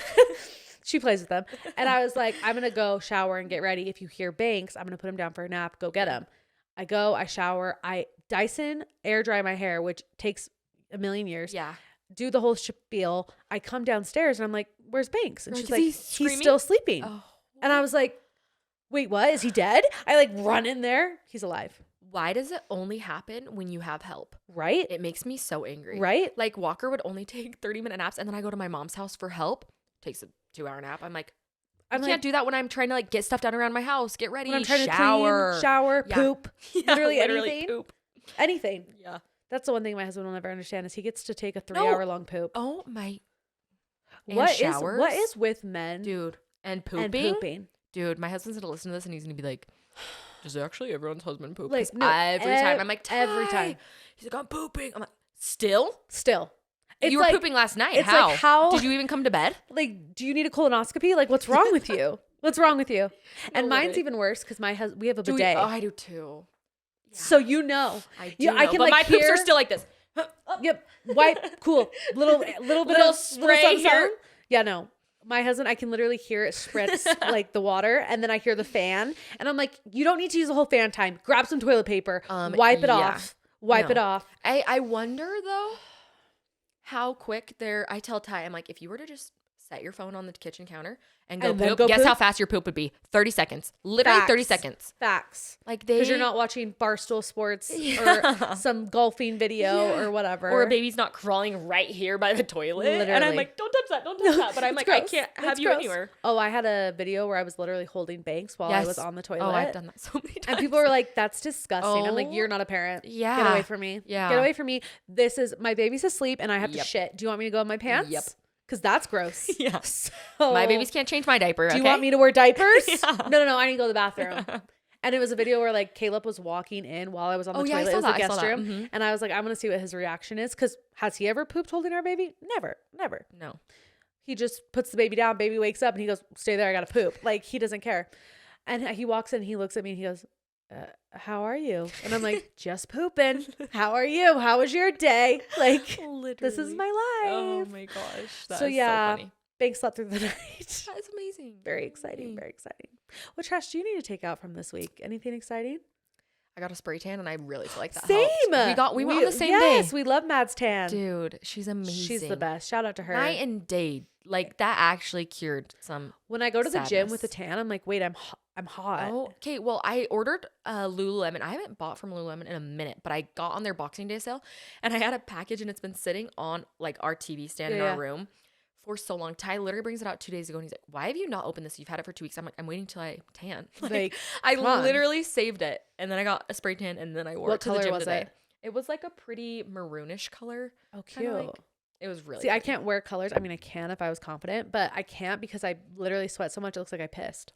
She plays with them. And I was like, I'm going to go shower and get ready. If you hear Banks, I'm going to put him down for a nap. Go get him. I go, I shower. I Dyson air dry my hair, which takes a million years. Yeah. Do the whole spiel. I come downstairs and I'm like, where's Banks? And she's like, he's still sleeping. Oh. And I was like, wait, what? Is he dead? I like run in there. He's alive. Why does it only happen when you have help? Right? It makes me so angry. Right? Like Walker would only take 30-minute naps, and then I go to my mom's house for help. Takes a 2-hour nap. I'm like, I can't do that when I'm trying to like get stuff done around my house, get ready, when I'm trying shower, to clean, shower, Yeah. poop, Yeah, literally anything. poop. Anything. Yeah. That's the one thing my husband will never understand is he gets to take a 3-hour long poop. Oh my. What showers? is with men, Dude, and pooping? Dude, my husband's gonna listen to this and he's gonna be like, "Does actually everyone's husband poop?" Like, no, every time I'm like, every time. He's like, "I'm pooping." I'm like, "Still? It's You were like, pooping last night. it's like, how did you even come to bed?" Like, do you need a colonoscopy? Like, what's wrong with you? What's wrong with you? And No, mine's literally. even worse because we have a bidet. I do too. So you know, I do. You- I know, can, but like, my poops hear- are still like this. Yep. Wipe. Cool. Little bit Little of spray something, here. something. Yeah, no. My husband, I can literally hear it spread like the water, and then I hear the fan, and I'm like, you don't need to use the whole fan time. Grab some toilet paper, wipe it yeah. off, wipe it No. off. I wonder though how quick I tell Ty, I'm like, if you were to just set your phone on the kitchen counter and go And then poop, go guess poop? how fast your poop would be? 30 seconds. Literally 30 Facts. seconds. Facts. Like Because you're not watching Barstool Sports Yeah. or some golfing video or whatever. Or a baby's not crawling right here by the toilet. And I'm Literally. like, don't touch that, don't touch that. But I'm It's like, I gross. can't have It's you gross. anywhere. Oh, I had a video where I was literally holding Banks while I was on the toilet. Oh, I've done that so many times. And people were like, that's disgusting. I'm like, Oh. you're not a parent. Yeah. Get away from me. Yeah. Get away from me. This is, my baby's asleep and I have to Yep. shit. Do you want me to go in my pants? Yep. Because that's gross. Yeah. So, My babies can't change my diaper. Do you want me to wear diapers? Yeah. No. I need to go to the bathroom. And it was a video where like Caleb was walking in while I was on the Oh, yeah, I toilet. saw It was that. a I guest saw that. room. Mhm. And I was like, I'm going to see what his reaction is. Because has he ever pooped holding our baby? Never. No. He just puts the baby down. Baby wakes up and he goes, stay there. I got to poop. Like he doesn't care. And he walks in, he looks at me and he goes, how are you? And I'm like, just pooping. How are you? How was your day? Like, this is my life. Oh my gosh. That So, is yeah. so funny. Bank slept through the night. That is amazing. Very exciting. Very exciting. What trash do you need to take out from this week? Anything exciting? I got a spray tan and I really feel like that Same. helped. We went on the same day. Yes, we love Mads tan. Dude, she's amazing. She's the best. Shout out to her. Night and day. Like that actually cured some. When I go to the gym sadness. with a tan, I'm like, wait, I'm hot. Oh, okay. Well, I ordered Lululemon. I haven't bought from Lululemon in a minute, but I got on their Boxing Day sale and I had a package and it's been sitting on like our TV stand in our room for so long. Ty literally brings it out 2 days ago and he's like, why have you not opened this? You've had it for 2 weeks. I'm like, I'm waiting till I tan. Like, I come on. literally saved it and then I got a spray tan and then I wore What it to the color gym was today. it? It was like a pretty maroonish color. Oh, Kinda cute. like- It was really See, I pretty. can't wear colors. I mean, I can if I was confident, but I can't because I literally sweat so much. It looks like I pissed.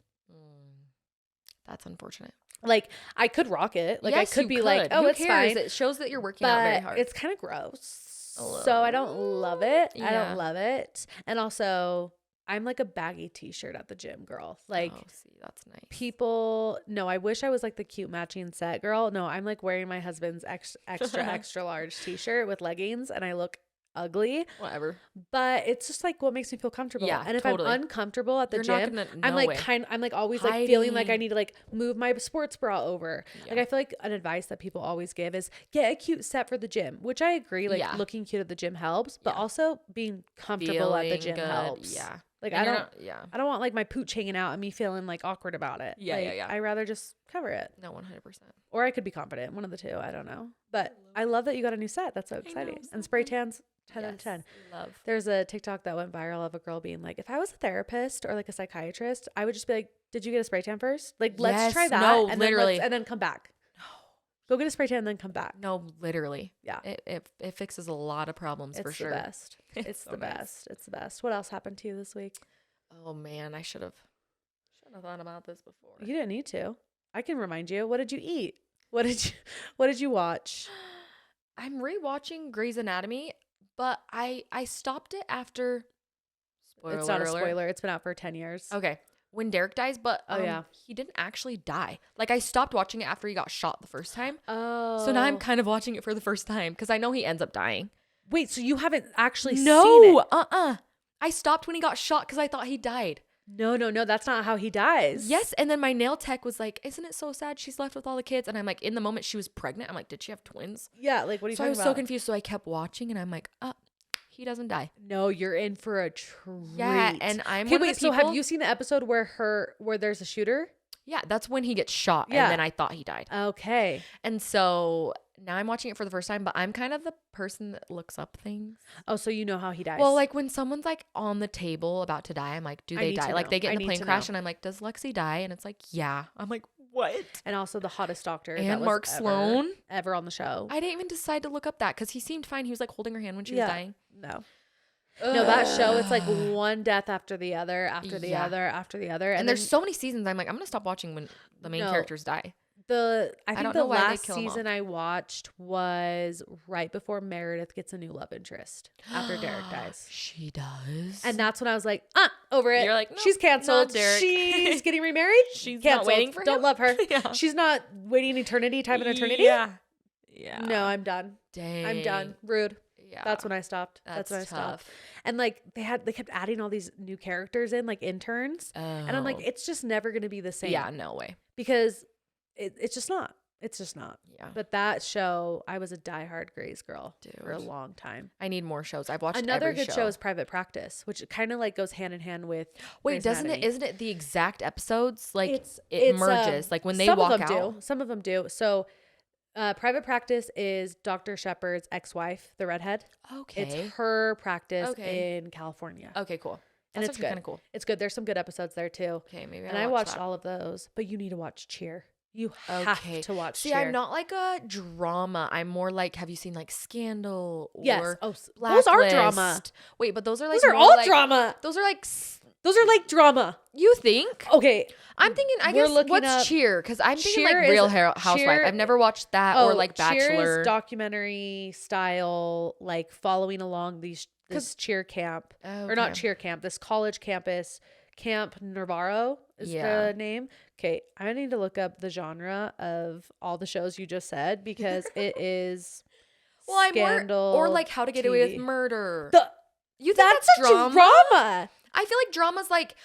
That's unfortunate. Like, I could rock it. Like, Yes, I could you be like, oh, Who it's cares? fine. It shows that you're working out very But hard. it's kind of gross. A So I don't love it. I Yeah. don't love it. And also, I'm like a baggy t-shirt at the gym girl. Like, oh, see, that's nice. people, no, I wish I was like the cute matching set girl. No, I'm like wearing my husband's extra large t-shirt with leggings and I look ugly, Whatever. but it's just like what makes me feel comfortable. Yeah, and if totally. I'm uncomfortable at the You're not gym, gonna- I'm no like way. I'm like always like feeling like I Hiding. need to like move my sports bra over. Yeah. Like I feel like an advice that people always give is get a cute set for the gym, which I agree. Like Yeah. looking cute at the gym helps, but Yeah. also being comfortable at the Feeling gym good, helps. Yeah. Like And I you're don't. not- yeah. I don't want like my pooch hanging out and me feeling like awkward about it. Yeah, Like, yeah. I rather just cover it. No, 100%. Or I could be confident. One of the two. I don't know. But I love that you got a new set. That's so exciting. so And spray fun. tans, 10 out of Yes, 10. Love. There's a TikTok that went viral of a girl being like, if I was a therapist or like a psychiatrist, I would just be like, did you get a spray tan first? Like, let's Yes, try that. no, and literally. Then and then come back. Go get a spray tan and then come back. No, literally. Yeah. It fixes a lot of problems for It's sure. the best. It's so the nice. best. It's the best. What else happened to you this week? Oh man, I should have thought about this before. You didn't need to. I can remind you. What did you eat? What did you watch? I'm rewatching Grey's Anatomy, but I stopped it after. Spoiler It's not a alert. spoiler. It's been out for 10 years. Okay, when Derek dies, but Oh, yeah. he didn't actually die. Like I stopped watching it after he got shot the first time. Oh. So now I'm kind of watching it for the first time because I know he ends up dying. Wait, so you haven't actually seen No, it? I stopped when he got shot because I thought he died. No. That's not how he dies. Yes, and then my nail tech was like, "Isn't it so sad? She's left with all the kids." And I'm like, in the moment she was pregnant, I'm like, "Did she have twins?" Yeah, like what are you So I talking was about? so confused. So I kept watching, and I'm like, he doesn't die. No, you're in for a treat. Yeah, and I'm Okay, one of wait, the so people. have you seen the episode where there's a shooter? Yeah, that's when he gets shot. Yeah. And then I thought he died. Okay. And so now I'm watching it for the first time, but I'm kind of the person that looks up things. Oh, so you know how he dies. Well, like when someone's like on the table about to die, I'm like, do they die? Like they get in a plane crash and I'm like, does Lexi die? And it's like, yeah. I'm like, what? And also the hottest doctor. And that was Mark Sloan. Ever on the show. I didn't even decide to look up that because he seemed fine. He was like holding her hand when she was dying. No. No, that show, it's like one death after the other, after the other, after the other. And there's so many seasons. I'm like, I'm going to stop watching when the main characters die. I think the last season I watched was right before Meredith gets a new love interest after Derek dies. She does. And that's when I was like, over it. You're like, nope, she's canceled. not Derek. She's getting remarried. She's canceled. not waiting for him. Don't love her. Yeah. She's not waiting eternity, time and eternity. Yeah. Yeah. No, I'm done. Dang. I'm done. Rude. Yeah. That's when I stopped. That's when I stopped. And like they kept adding all these new characters in, like interns. Oh. And I'm like, it's just never gonna be the same. Yeah, no way. Because it's just not. It's just not. Yeah. But that show, I was a diehard Grey's girl for a long time. I need more shows. I've watched another every good show is Private Practice, which kind of like goes hand in hand with. Wait, Grey's Anatomy. isn't it the exact episodes? Like it's merges. Like when they some walk of them out. do. Some of them do. So Private Practice is Dr. Shepard's ex-wife, the redhead. Okay. It's her practice in California. Okay, cool. And That's it's good. Kind of cool. It's good. There's some good episodes there too. Okay, maybe. And I watched all of those, but you need to watch Cheer. You have to watch Cheer. I'm not like a drama. I'm more like, have you seen like Scandal or yes. Oh, Blacklist? Those are drama. Wait, but those are like those are all like, drama. Those are like drama. You think? Okay. I'm thinking. I guess what's Cheer? Because I'm thinking Cheer like Real Housewife. I've never watched that or like Bachelor. Cheer is documentary style, like following along this cheer camp or not cheer camp. This college campus. Camp Navarro is the name. Okay, I need to look up the genre of all the shows you just said because it is Scandal or like How to Get TV. Away with Murder. You think that's drama? drama? I feel like drama's like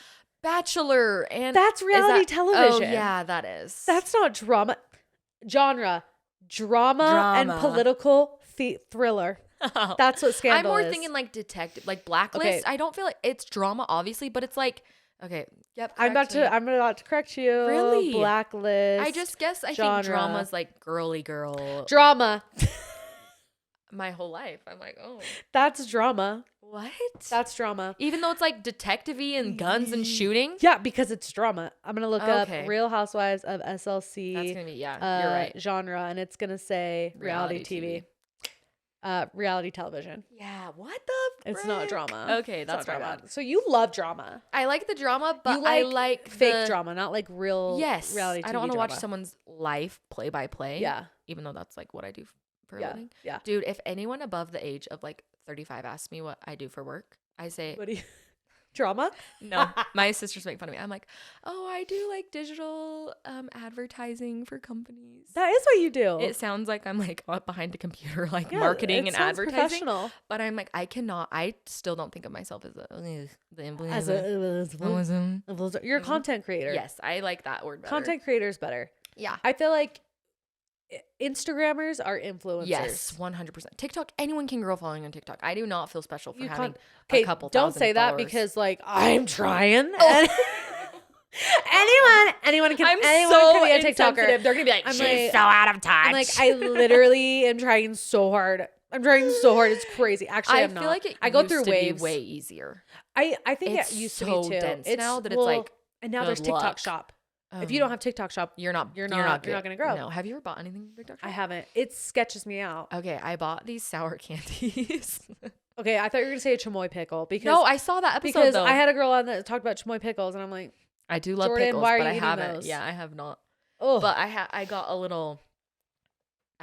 Bachelor and that's reality television. Oh yeah, that is. That's not drama. Genre, drama. And political thriller. That's what Scandal is. I'm more thinking like detective, like Blacklist. Okay. I don't feel like it's drama, obviously, but it's like. Okay. Yep. I'm about to correct you. Really? Blacklist. I just guess I think drama's like girly girl. Drama. My whole life. I'm like, oh. That's drama. What? That's drama. Even though it's like detective-y and guns and shooting? Yeah, because it's drama. I'm going to look up Real Housewives of SLC. That's going to be, you're right. Genre, and it's going to say reality TV. Reality television. Yeah, what the frick? It's not drama. Okay, that's my bad. So you love drama. I like the drama, but you I like fake drama, not like real reality TV. I don't want to drama. watch someone's life play by play. Yeah. Even though that's like what I do for a living. Yeah. Dude, if anyone above the age of like 35 asks me what I do for work, I say what do you drama? No, my sisters make fun of me. I'm like, oh, I do like digital advertising for companies. That is what you do. It sounds like I'm like up behind a computer, like marketing and advertising. But I'm like, I still don't think of myself as the influencer. You're a content creator. Yes, I like that word better. Content creator is better. Yeah. I feel like Instagrammers are influencers. Yes, 100%. TikTok, anyone can grow following on TikTok. I do not feel special for having a couple don't thousand say that followers. because like I'm trying. Anyone can I'm anyone can be a TikToker. They're gonna be like, she's so out of touch. I'm like, I literally am trying so hard. It's crazy. Actually, I'm not. I feel like I go through waves. Way easier. I think it used to be too. Dense now that it's like, and now there's TikTok Shop. If you don't have TikTok Shop, you're not gonna grow. No. Have you ever bought anything from TikTok Shop? I haven't. It sketches me out. Okay, I bought these sour candies. Okay, I thought you were gonna say a chamoy pickle because no, I saw that episode because though. I had a girl on that talked about chamoy pickles, and I'm like, I do love Jordan, pickles, why are but you I eating haven't. those? Yeah, I have not. Oh, but I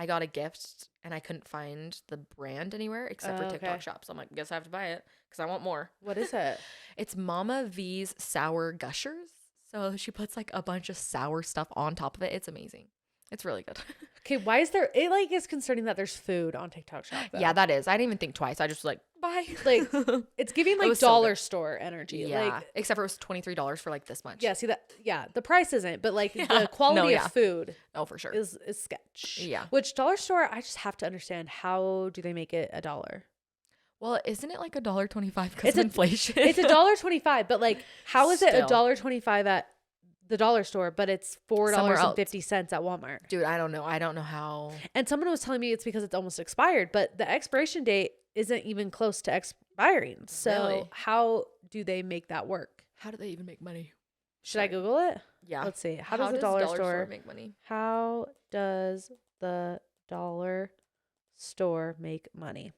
got a gift and I couldn't find the brand anywhere except for TikTok Shop. So I'm like, guess I have to buy it because I want more. What is it? It's Mama V's Sour Gushers. So she puts like a bunch of sour stuff on top of it. It's amazing. It's really good. Okay, why is there? It like is concerning that there's food on TikTok Shop. Though. Yeah, that is. I didn't even think twice. I just was like, bye. Like it's giving like dollar store energy. Yeah, like, except for it was $23 for like this much. Yeah, see that? Yeah, the price isn't, but like the quality of food. Oh, for sure. Is sketch. Yeah. Which dollar store? I just have to understand how do they make it $1? Well, isn't it like $1.25 because of inflation? It's $1.25, but like how is it $1.25 at the dollar store, but it's $4.50 at Walmart. Dude, I don't know. I don't know how. And someone was telling me it's because it's almost expired, but the expiration date isn't even close to expiring. So Really? how do they make that work? How do they even make money? Should I Google it? Yeah. Let's see. How does the dollar store make money? How does the dollar store make money?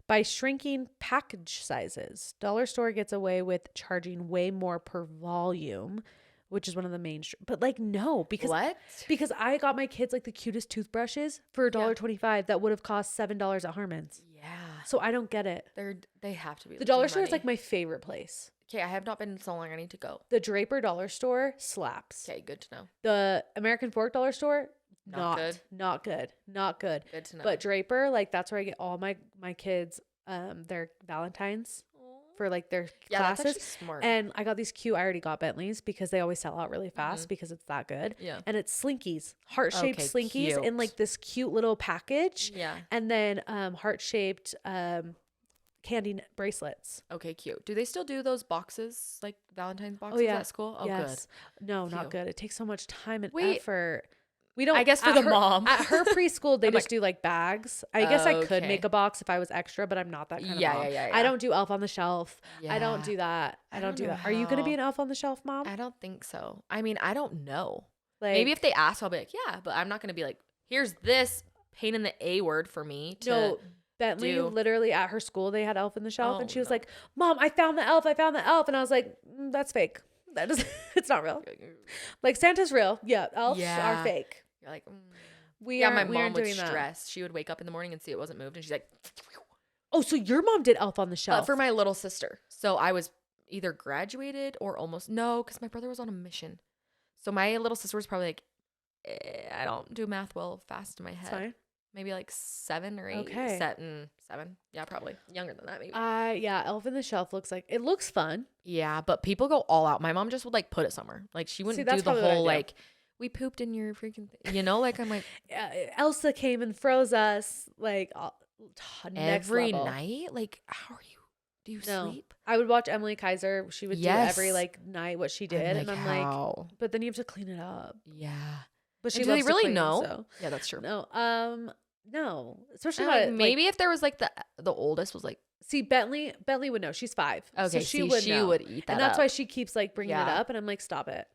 By shrinking package sizes. Dollar store gets away with charging way more per volume, which is one of the main. But like, no, because What? Because I got my kids like the cutest toothbrushes for $1.25 that would have cost $7 at Harmon's. Yeah. So I don't get it. They have to be. The dollar store is like my favorite place. Okay, I have not been in so long. I need to go. The Draper dollar store slaps. Okay, good to know. The American Fork dollar store, Not good. Not good. Not good. Good to know. But Draper, like that's where I get all my kids their Valentines for like their classes. That's actually smart. And I got these cute, I already got Bentleys because they always sell out really fast because it's that good. Yeah. And it's Slinkies, heart-shaped Okay, Slinkies in cute. like this cute little package. Yeah. And then heart-shaped candy bracelets. Okay, cute. Do they still do those boxes, like Valentine's boxes at school? Oh, yes. No, not Cute. good. It takes so much time and Wait. effort. We don't. I guess for at the her- mom. At her preschool, they I'm just like, do like bags. I guess I could okay. make a box if I was extra, but I'm not that kind of Yeah, mom. yeah. I don't do Elf on the Shelf. I don't Yeah. do that. I don't do know that. Are you going to be how. an Elf on the Shelf mom? I don't think so. I mean, I don't know. Like, Maybe if they ask, I'll be like, yeah, but I'm not going to be like, here's this pain in the A word for me to no, Bentley do. literally at her school they had Elf on the Shelf, Oh, and she was no. like, "Mom, I found the elf. I found the elf," and I was like, "That's fake. That is, it's not real. Like Santa's real. Yeah, elves Yeah. are fake. You're like, We yeah, aren't, my we mom aren't would doing that. stress. She would wake up in the morning and see it wasn't moved, and she's like, Oh, so your mom did Elf on the Shelf for my little sister. So I was either graduated or almost because my brother was on a mission. So my little sister was probably like, I don't do math well fast in my It's head. fine. Maybe like 7 or 8. Okay. 7. Yeah, probably younger than that maybe. Yeah, Elf on the Shelf it looks fun. Yeah, but people go all out. My mom just would like put it somewhere. Like she wouldn't that's do the probably what I whole do. like we pooped in your freaking like I'm like Elsa came and froze us like next every level. night. Like how are you? Do you No. sleep? I would watch Emily Kaiser. She would Yes. do every like night what she did, and I'm like, how? but then you have to clean it up. Yeah. But she And do they loves to really clean, know? so. Yeah, that's true. No, especially I'm not like, like, maybe if there was like the oldest was like See, Bentley would know. She's 5. okay, so she would know. would eat that. And that's up. why she keeps like bringing it Yeah. up, and I'm like, stop it.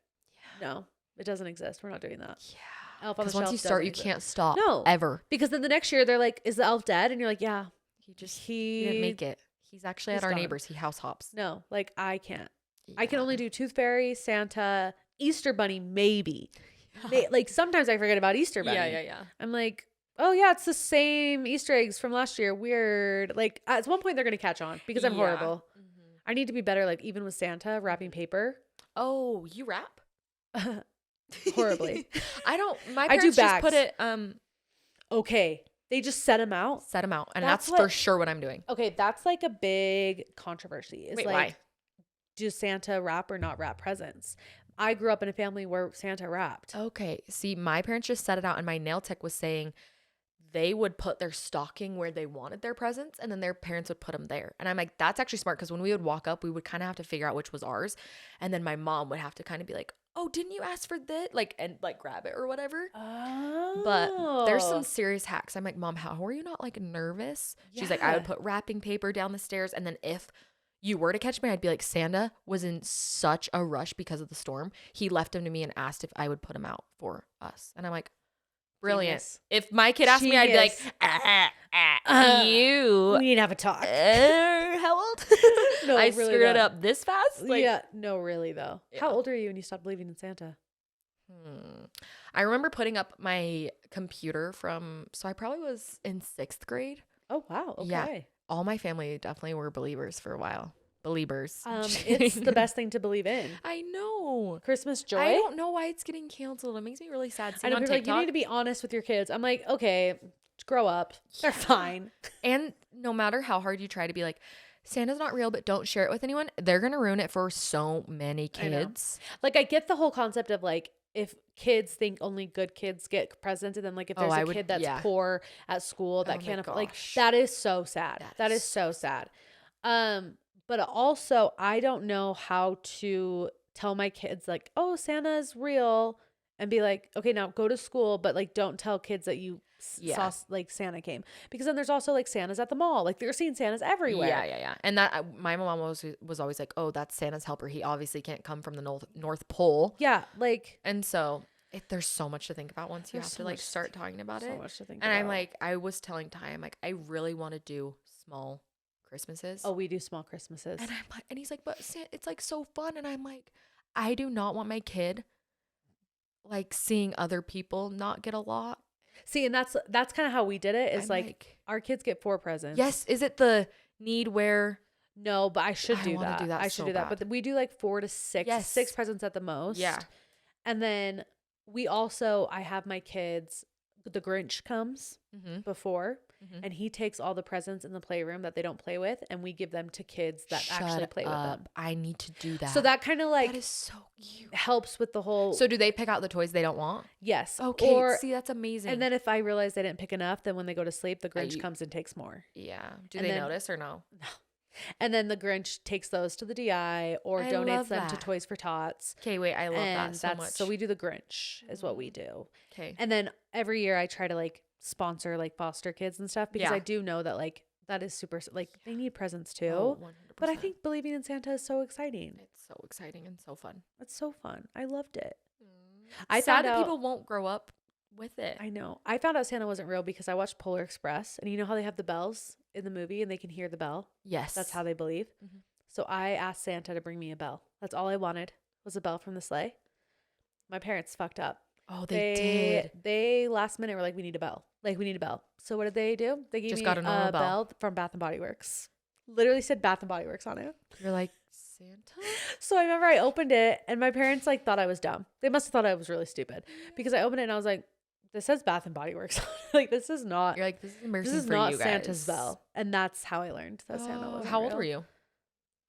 No, it doesn't exist. We're not doing that. Yeah. Elf on the Because once Shelf you start, doesn't you exist. can't stop. No. ever. Because then the next year they're like, "Is the elf dead?" And you're like, "Yeah, He just he didn't make it. He's actually he's at our gone. neighbors. He house hops. No, like I can't. I can Yeah. only do Tooth Fairy, Santa, Easter Bunny, maybe. Like sometimes I forget about Easter Bunny. Yeah. I'm like, oh yeah, it's the same Easter eggs from last year. Weird. Like at one point they're gonna catch on because I'm Yeah. horrible. I need to be better. Like even with Santa wrapping paper, Oh, you rap? horribly. I don't. My I do parents just put bags. it. Okay, they just set them out. Set them out, and That's that's for what- sure what I'm doing. Okay, that's like a big controversy. It's Wait, like, why? does Santa wrap or not wrap presents? I grew up in a family where Santa wrapped. Okay. See, my parents just set it out, and my nail tech was saying they would put their stocking where they wanted their presents, and then their parents would put them there. And I'm like, that's actually smart because when we would walk up, we would kind of have to figure out which was ours, and then my mom would have to kind of be like, "Oh, didn't you ask for this?" and grab it or whatever. Oh. But there's some serious hacks. I'm like, Mom, how are you not like nervous? She's like, I would Yeah. put wrapping paper down the stairs, and then if you were to catch me, I'd be like, Santa was in such a rush because of the storm. He left them to me and asked if I would put them out for us. And I'm like, brilliant. Genius. If my kid asked me, I'd be like, Genius. you. We need to have a talk. How old? No, I really screwed it don't. up this fast? Like, Yeah, no, really though. Yeah. How old are you when you stopped believing in Santa? I remember putting up my computer so I probably was in 6th grade. Oh wow, okay. Yeah. All my family definitely were believers for a while. Believers. It's the best thing to believe in. I know. Christmas joy. I don't know why it's getting canceled. It makes me really sad. I Seeing know on people are like, TikTok. you need to be honest with your kids. I'm like, okay, grow up. They're fine. And no matter how hard you try to be like, Santa's not real, but don't share it with anyone, they're going to ruin it for so many I know. kids. Like I get the whole concept of like if kids think only good kids get presents, and then like if there's a kid that's poor at school that my can't afford, like gosh. that is so sad. That That is is so sad. But also I don't know how to tell my kids like, oh, Santa's real, and be like, okay, now go to school, but like don't tell kids that you saw like Santa came, because then there's also like Santa's at the mall, like they're seeing Santa's everywhere. Yeah. And that my mom was always like, oh, that's Santa's helper. He obviously can't come from the North Pole. Yeah, like, and so there's so much to think about once you have to like start talking about it. So much to think and about. I'm like, I was telling Ty, I'm like, I really want to do small Christmases. Oh, we do small Christmases. And I'm like, and he's like, but it's like so fun. And I'm like, I do not want my kid like seeing other people not get a lot. See, and that's kind of how we did it. Is I'm like our kids get 4 presents. Yes. Is it the need where? No, but I should do wanna that. do that I should so do that. bad. But we do like 4 to 6, Yes. 6 presents at the most. Yeah. And then I have my kids, the Grinch comes before, and he takes all the presents in the playroom that they don't play with, and we give them to kids that actually play with them. I need to do that. So that kind of like that is so cute. helps with the whole. So do they pick out the toys they don't want? Yes. Okay. See, that's amazing. And then if I realize they didn't pick enough, then when they go to sleep, the Grinch comes and takes more. Yeah. Do And they then- notice or no? No. And then the Grinch takes those to the DI or I donates love them to that. Toys for Tots. Okay, wait. I love And that so much. So we do the Grinch is what we do. Okay. And then every year I try to like sponsor like foster kids and stuff, because Yeah. I do know that like that is super, like they need presents too. Oh, 100%. But I think believing in Santa is so exciting. it's so exciting and so fun. It's so fun. I loved it. I found sad that out- people won't grow up with it. I know. I found out Santa wasn't real because I watched Polar Express, and you know how they have the bells in the movie and they can hear the bell? Yes. That's how they believe. Mhm. So I asked Santa to bring me a bell. That's all I wanted, was a bell from the sleigh. My parents fucked up. Oh, they did. They last minute were like, we need a bell. Like, we need a bell. So what did they do? They gave Just me got a normal bell. from Bath and Body Works. Literally said Bath and Body Works on it. You're like, Santa? So I remember I opened it, and my parents like thought I was dumb. They must have thought I was really stupid, because I opened it and I was like, this says Bath and Body Works. Like, this is not. You're like, this is embarrassing This is for not you guys. Santa's bell. And that's how I learned that Santa Oh, wasn't how old real. were you?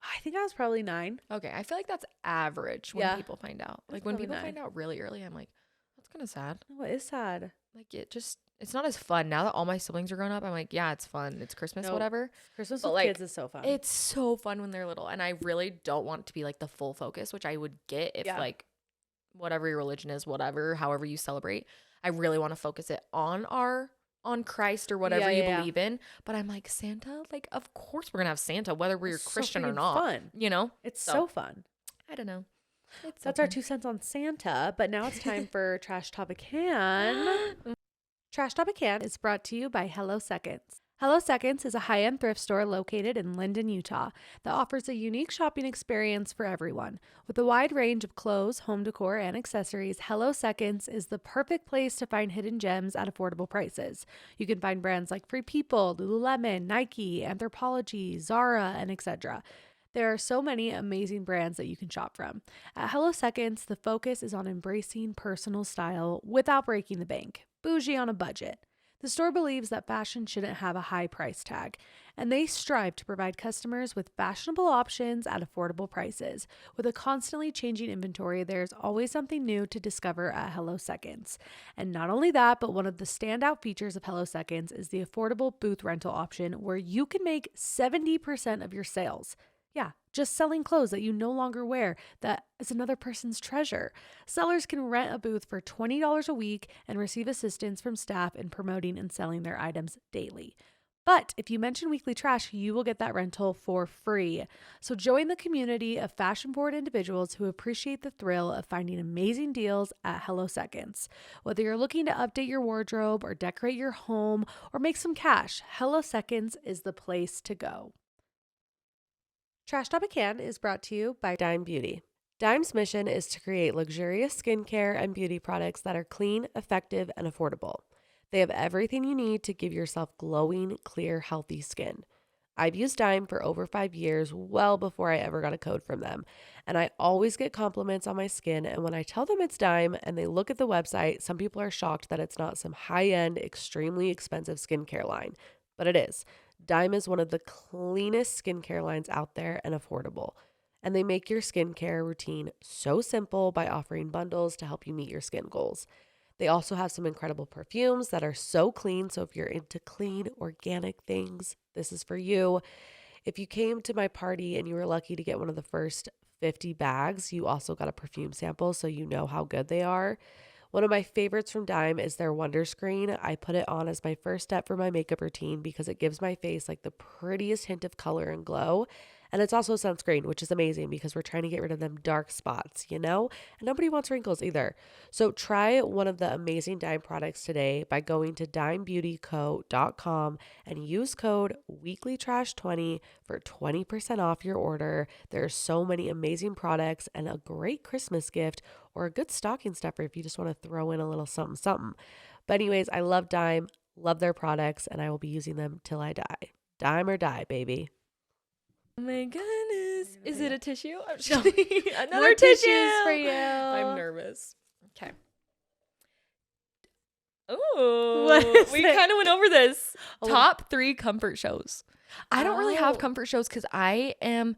I think I was probably 9. Okay, I feel like that's average when Yeah. people find out. That's Like when probably people 9. find out really early, I'm like, that's kind of sad. Oh, it is sad. Like it's not as fun now that all my siblings are grown up. I'm like, yeah, it's fun. It's Christmas, Nope. whatever. Christmas But, with like, kids is so fun. It's so fun when they're little, and I really don't want it to be like the full focus, which I would get if like whatever your religion is, whatever, however you celebrate. I really want to focus it on Christ or whatever you believe in. But I'm like, Santa, like, of course we're gonna have Santa, whether we're It's so Christian or freaking not. fun. You know, It's So- so fun. I don't know. It's so That's our fun. 2 cents on Santa. But now it's time for Trash Topic Can. Trash Topic Can is brought to you by Hello Seconds. Hello Seconds is a high-end thrift store located in Linden, Utah, that offers a unique shopping experience for everyone. With a wide range of clothes, home decor, and accessories, Hello Seconds is the perfect place to find hidden gems at affordable prices. You can find brands like Free People, Lululemon, Nike, Anthropologie, Zara, and etc. There are so many amazing brands that you can shop from. At Hello Seconds, the focus is on embracing personal style without breaking the bank. Bougie on a budget. The store believes that fashion shouldn't have a high price tag, and they strive to provide customers with fashionable options at affordable prices. With a constantly changing inventory, there's always something new to discover at Hello Seconds. And not only that, but one of the standout features of Hello Seconds is the affordable booth rental option, where you can make 70% of your sales. Yeah, just selling clothes that you no longer wear that is another person's treasure. Sellers can rent a booth for $20 a week and receive assistance from staff in promoting and selling their items daily. But if you mention Weekly Trash, you will get that rental for free. So join the community of fashion-forward individuals who appreciate the thrill of finding amazing deals at Hello Seconds. Whether you're looking to update your wardrobe or decorate your home or make some cash, Hello Seconds is the place to go. Trash Topic Can is brought to you by Dime Beauty. Dime's mission is to create luxurious skincare and beauty products that are clean, effective, and affordable. They have everything you need to give yourself glowing, clear, healthy skin. I've used Dime for over 5 years, well before I ever got a code from them. And I always get compliments on my skin. And when I tell them it's Dime and they look at the website, some people are shocked that it's not some high-end, extremely expensive skincare line. But it is. Dime is one of the cleanest skincare lines out there and affordable. And they make your skincare routine so simple by offering bundles to help you meet your skin goals. They also have some incredible perfumes that are so clean. So if you're into clean, organic things, this is for you. If you came to my party and you were lucky to get one of the first 50 bags, you also got a perfume sample so you know how good they are. One of my favorites from Dime is their Wonder Screen. I put it on as my first step for my makeup routine because it gives my face like the prettiest hint of color and glow. And it's also sunscreen, which is amazing because we're trying to get rid of them dark spots, you know? And nobody wants wrinkles either. So try one of the amazing Dime products today by going to dimebeautyco.com and use code Weeklytrash20 for 20% off your order. There are so many amazing products and a great Christmas gift or a good stocking stuffer if you just want to throw in a little something, something. But anyways, I love Dime, love their products, and I will be using them till I die. Dime or die, baby. Oh my goodness. Is it a tissue? I'm just No. kidding. Another More tissue tissues for you. I'm nervous. Okay. What Oh, is we it? kind of went over this. Oh. Top 3 comfort shows. I don't really have Oh. comfort shows because I am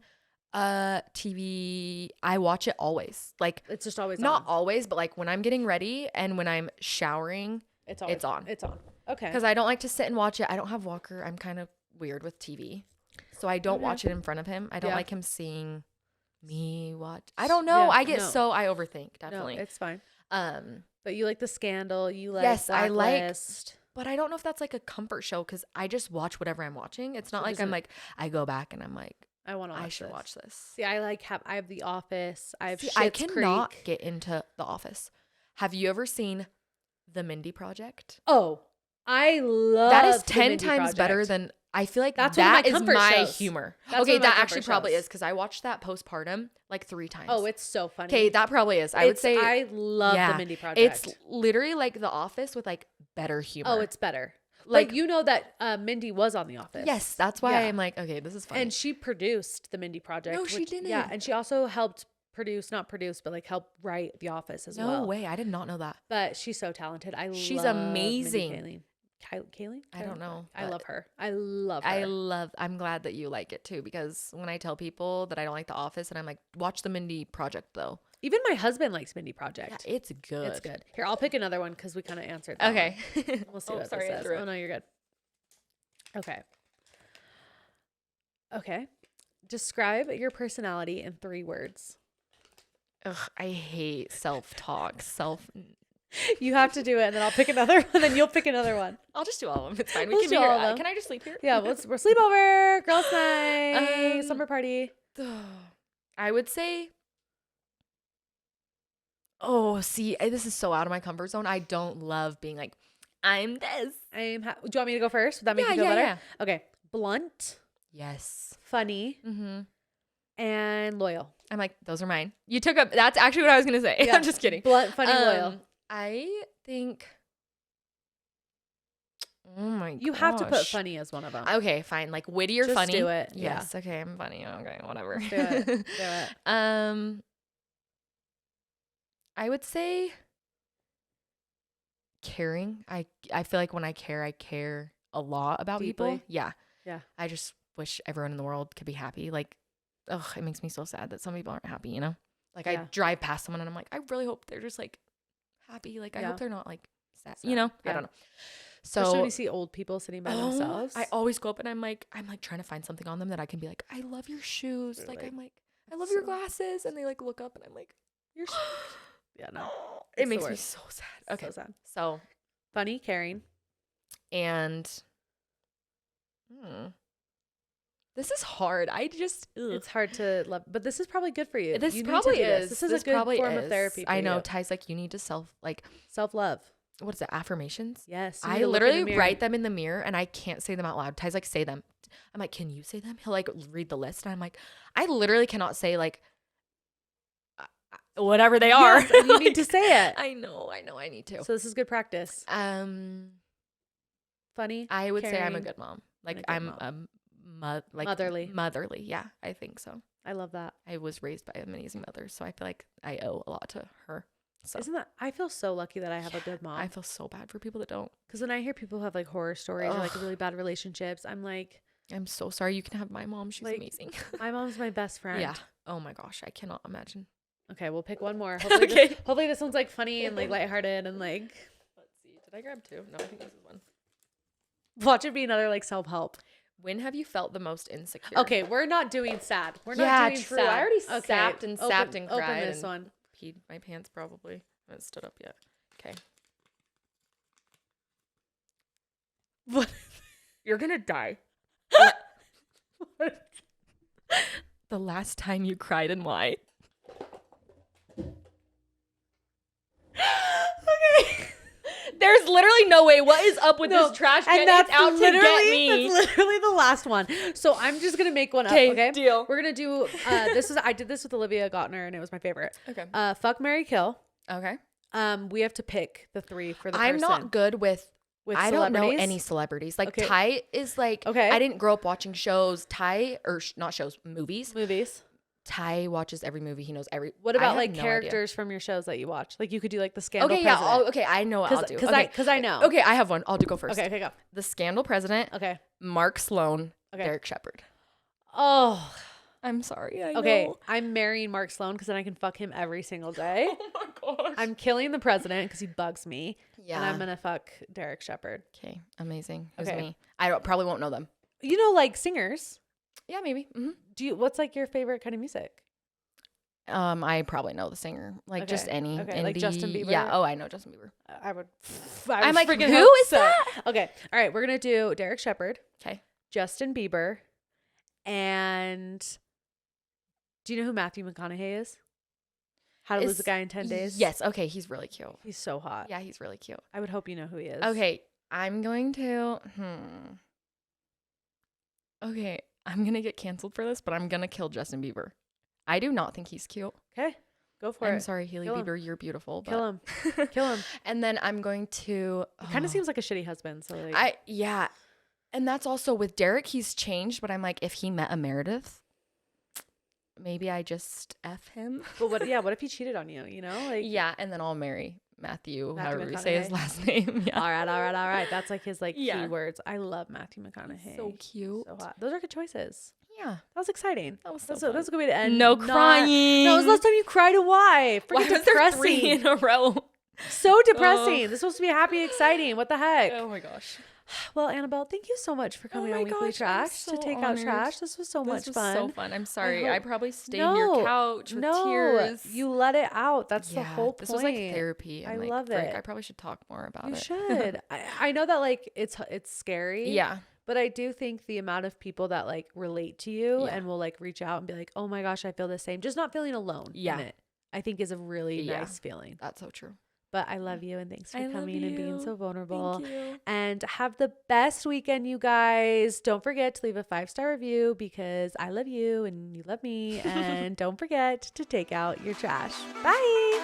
TV. I watch it always. Like, It's just always not on. always, but like when I'm getting ready and when I'm showering, It's always it's on. It's on. Okay. because I don't like to sit and watch it. I don't have Walker. I'm kind of weird with TV. So I don't Okay. watch it in front of him. I don't Yeah. like him seeing me watch. I don't know. Yeah, I get no. I overthink, No, definitely. it's fine. Um, But you like the Scandal. You like Yes, I like- Blacklist. but I don't know if that's like a comfort show because I just watch whatever I'm watching. It's not So like I'm doesn't- like I go back and I'm like I want to. I should watch this. See, I have The Office. I have See, Schitt's I cannot Creek. get into The Office. Have you ever seen The Mindy Project? Oh, I love That is The 10 Mindy times better Project. than I feel like That's one of that my is comfort my shows. humor. That's Okay, one of my that actually comfort probably shows. is because I watched that postpartum like 3 times. Oh, it's so funny. okay. That probably is. I would say I love yeah, The Mindy Project. it's literally like The Office with like better humor. Oh, it's better. like Like, you know that Mindy was on The Office. yes, that's why Yeah. I'm like okay, this is funny. And she produced The Mindy Project. No, she didn't. Yeah, and she also helped not produce, but like help write The Office as no well. way, I did not know that. But she's so talented. She's love amazing. Mindy Kaling? I don't know, I but love her. I love her. I'm glad that you like it too because when I tell people that I don't like The Office and I'm like watch The Mindy Project though. Even my husband likes Mindy Yeah, Project. it's good. It's good. Here, I'll pick another one because we kind of answered that Okay. one. We'll see Oh, what sorry, I this says. threw it. Oh, no, you're good. Okay. Okay. Describe your personality in 3 words. Ugh, I hate self-talk. You have to do it, and then I'll pick another one, then you'll pick another one. I'll just do all of them. It's fine. We Let's can be do here. all of them. Can I just sleep here? Yeah, we're sleepover, girls' night, Um, summer party. I would say. Oh, see, this is so out of my comfort zone. I don't love being like, I'm this. Do you want me to go first? Would that make you feel yeah, better? yeah. Okay. Blunt, Yes. funny, Mm-hmm. and loyal. I'm like, those are mine. You took up. That's actually what I was gonna say. Yeah. I'm just kidding. Blunt, funny, loyal. I think. Oh my. You have to put gosh. funny as one of them. Okay, fine. Like witty or Just funny. do it, yeah. Yes. Okay, I'm funny. Okay, whatever. Do it. Do it. I would say caring. I feel like when I care a lot about people. Deeply? Yeah. Yeah. I just wish everyone in the world could be happy. Like, ugh, it makes me so sad that some people aren't happy, you know? Like I Yeah. drive past someone and I'm like, I really hope they're just like happy. Like I Yeah. hope they're not like sad. Sad. You know? I Yeah. don't know. Especially So when you see old people sitting by themselves. I always go up and I'm like trying to find something on them that I can be like, I love your shoes. They're Like like, I'm like, I love your so- glasses. And they like look up and I'm like, You're yeah, no. it It's the makes me worst. so sad. Okay. So sad. So, Funny, caring. and this is hard. I just, It's hard to love, but this is probably good for you. this You need to probably do is. This is a good probably form is. of therapy. For I know. you. Ty's like, you need to Self-love. what is it? Affirmations? Yes. you need I to look in the literally mirror. write them in the mirror and I can't say them out loud. Ty's like, say them. I'm like, can you say them? He'll like read the list and I'm like, I literally cannot say like whatever they are. Yes, and you need to say it. I know, I need to. So this is good practice. Funny. I I would say I'm a caring, good mom. Like and a good I'm Motherly. Motherly. Yeah, I think so. I love that. I was raised by an amazing mother, so I feel like I owe a lot to her. So Isn't that? I feel so lucky that I have a good mom. I feel so bad for people that don't. Because when I hear people who have like horror stories or like Ugh. really bad relationships, I'm like, I'm so sorry. You can have my mom. She's Like, amazing. my mom's my best friend. Yeah. Oh my gosh, I cannot imagine. Okay, we'll pick one more. Hopefully, Okay. hopefully this one's like funny and like lighthearted and like Let's see. Did I grab 2? No, I think this is 1. watch it be another like self-help. When have you felt the most insecure? Okay, we're not doing sad. We're not doing true. sad. I already Okay, sapped and cried. Open this and one. peed my pants probably. I haven't stood up yet. Okay. What? You're gonna die. The last time you cried and why? Okay. There's literally no way. What is up with this trash can? And that's It's out to get me. That's literally the last one. So I'm just gonna make one up. Okay, deal. We're gonna do. I did this with Olivia Gottner, and it was my favorite. Okay. Fuck, marry, kill. Okay. We have to pick the 3 for the I'm person. not good with I don't know any celebrities. Like Okay. Ty is like, Okay. I didn't grow up watching shows. Ty, or not shows, movies. Movies. Ty watches every movie. He knows every. What I about have like no characters from your shows that you watch? Like you could do like the idea. Scandal Okay, yeah. President. Okay, I know what I'll do. Because I know. Okay, I have one. I'll go first. Okay, go. The Scandal President. Okay. Mark Sloan. Okay. Derek Shepherd. Oh. I'm sorry. I Okay, know. I'm marrying Mark Sloan because then I can fuck him every single day. Oh my gosh. I'm killing the president because he bugs me. Yeah. And I'm gonna fuck Derek Shepherd. Okay, amazing. Who's Okay. me? Probably won't know them. You know, like singers. Yeah, maybe. What's like your favorite kind of music? I probably know the singer, like just Okay, any. okay, like indie- Justin Bieber? Yeah. Oh, I know Justin Bieber. I would. I'm like, freaking who hope is that? Okay, all right. We're gonna do Derek Shepherd, Okay. Justin Bieber, and do you know who Matthew McConaughey is? How to Lose a Guy in 10 Days. Yes. Okay. He's really cute. He's so hot. Yeah, he's really cute. I would hope you know who he is. Okay, I'm going to. Okay, I'm gonna get canceled for this, but I'm gonna kill Justin Bieber. I do not think he's cute. Okay, go for I'm it. sorry, Hailey Kill him. Bieber, you're beautiful. Kill him. But Kill him. And then I'm going to. He kind of seems like a shitty husband. So like, Yeah, and that's also with Derek. He's changed, but I'm like, if he met a Meredith, maybe I just F him. but what? Yeah, what if he cheated on you? You know, like Yeah, and then I'll marry Matthew, however you say his McConaughey. last name. Yeah. All right. That's like his like Yeah. keywords. I love Matthew McConaughey. So cute. So hot. Those are good choices. Yeah. That was exciting. That was so That's fun. a good way to end. No Not- crying. No, it was the last time you cried and why? Why Freaking was there depressing. 3 in a row? So depressing. This is supposed to be happy, exciting. What the heck? Oh my gosh. Well, Annabelle, thank you so much for coming my on Weekly gosh, I'm Trash so to take out honored. trash. This was so much This was fun. so fun. I'm sorry. I hope- probably stayed in your couch with tears. You let it out. That's the whole point. This was like therapy. I And, like, love frick, it. I probably should talk more about You it. should. I know that like it's scary. Yeah. But I do think the amount of people that like relate to you Yeah. and will like reach out and be like, oh my gosh, I feel the same. Just not feeling alone Yeah. in it. I think is a really Yeah. nice feeling. That's so true. But I love you and thanks for I love coming and being you. so vulnerable. Thank you. And have the best weekend, you guys. Don't forget to leave a 5-star review because I love you and you love me. And don't forget to take out your trash. Bye.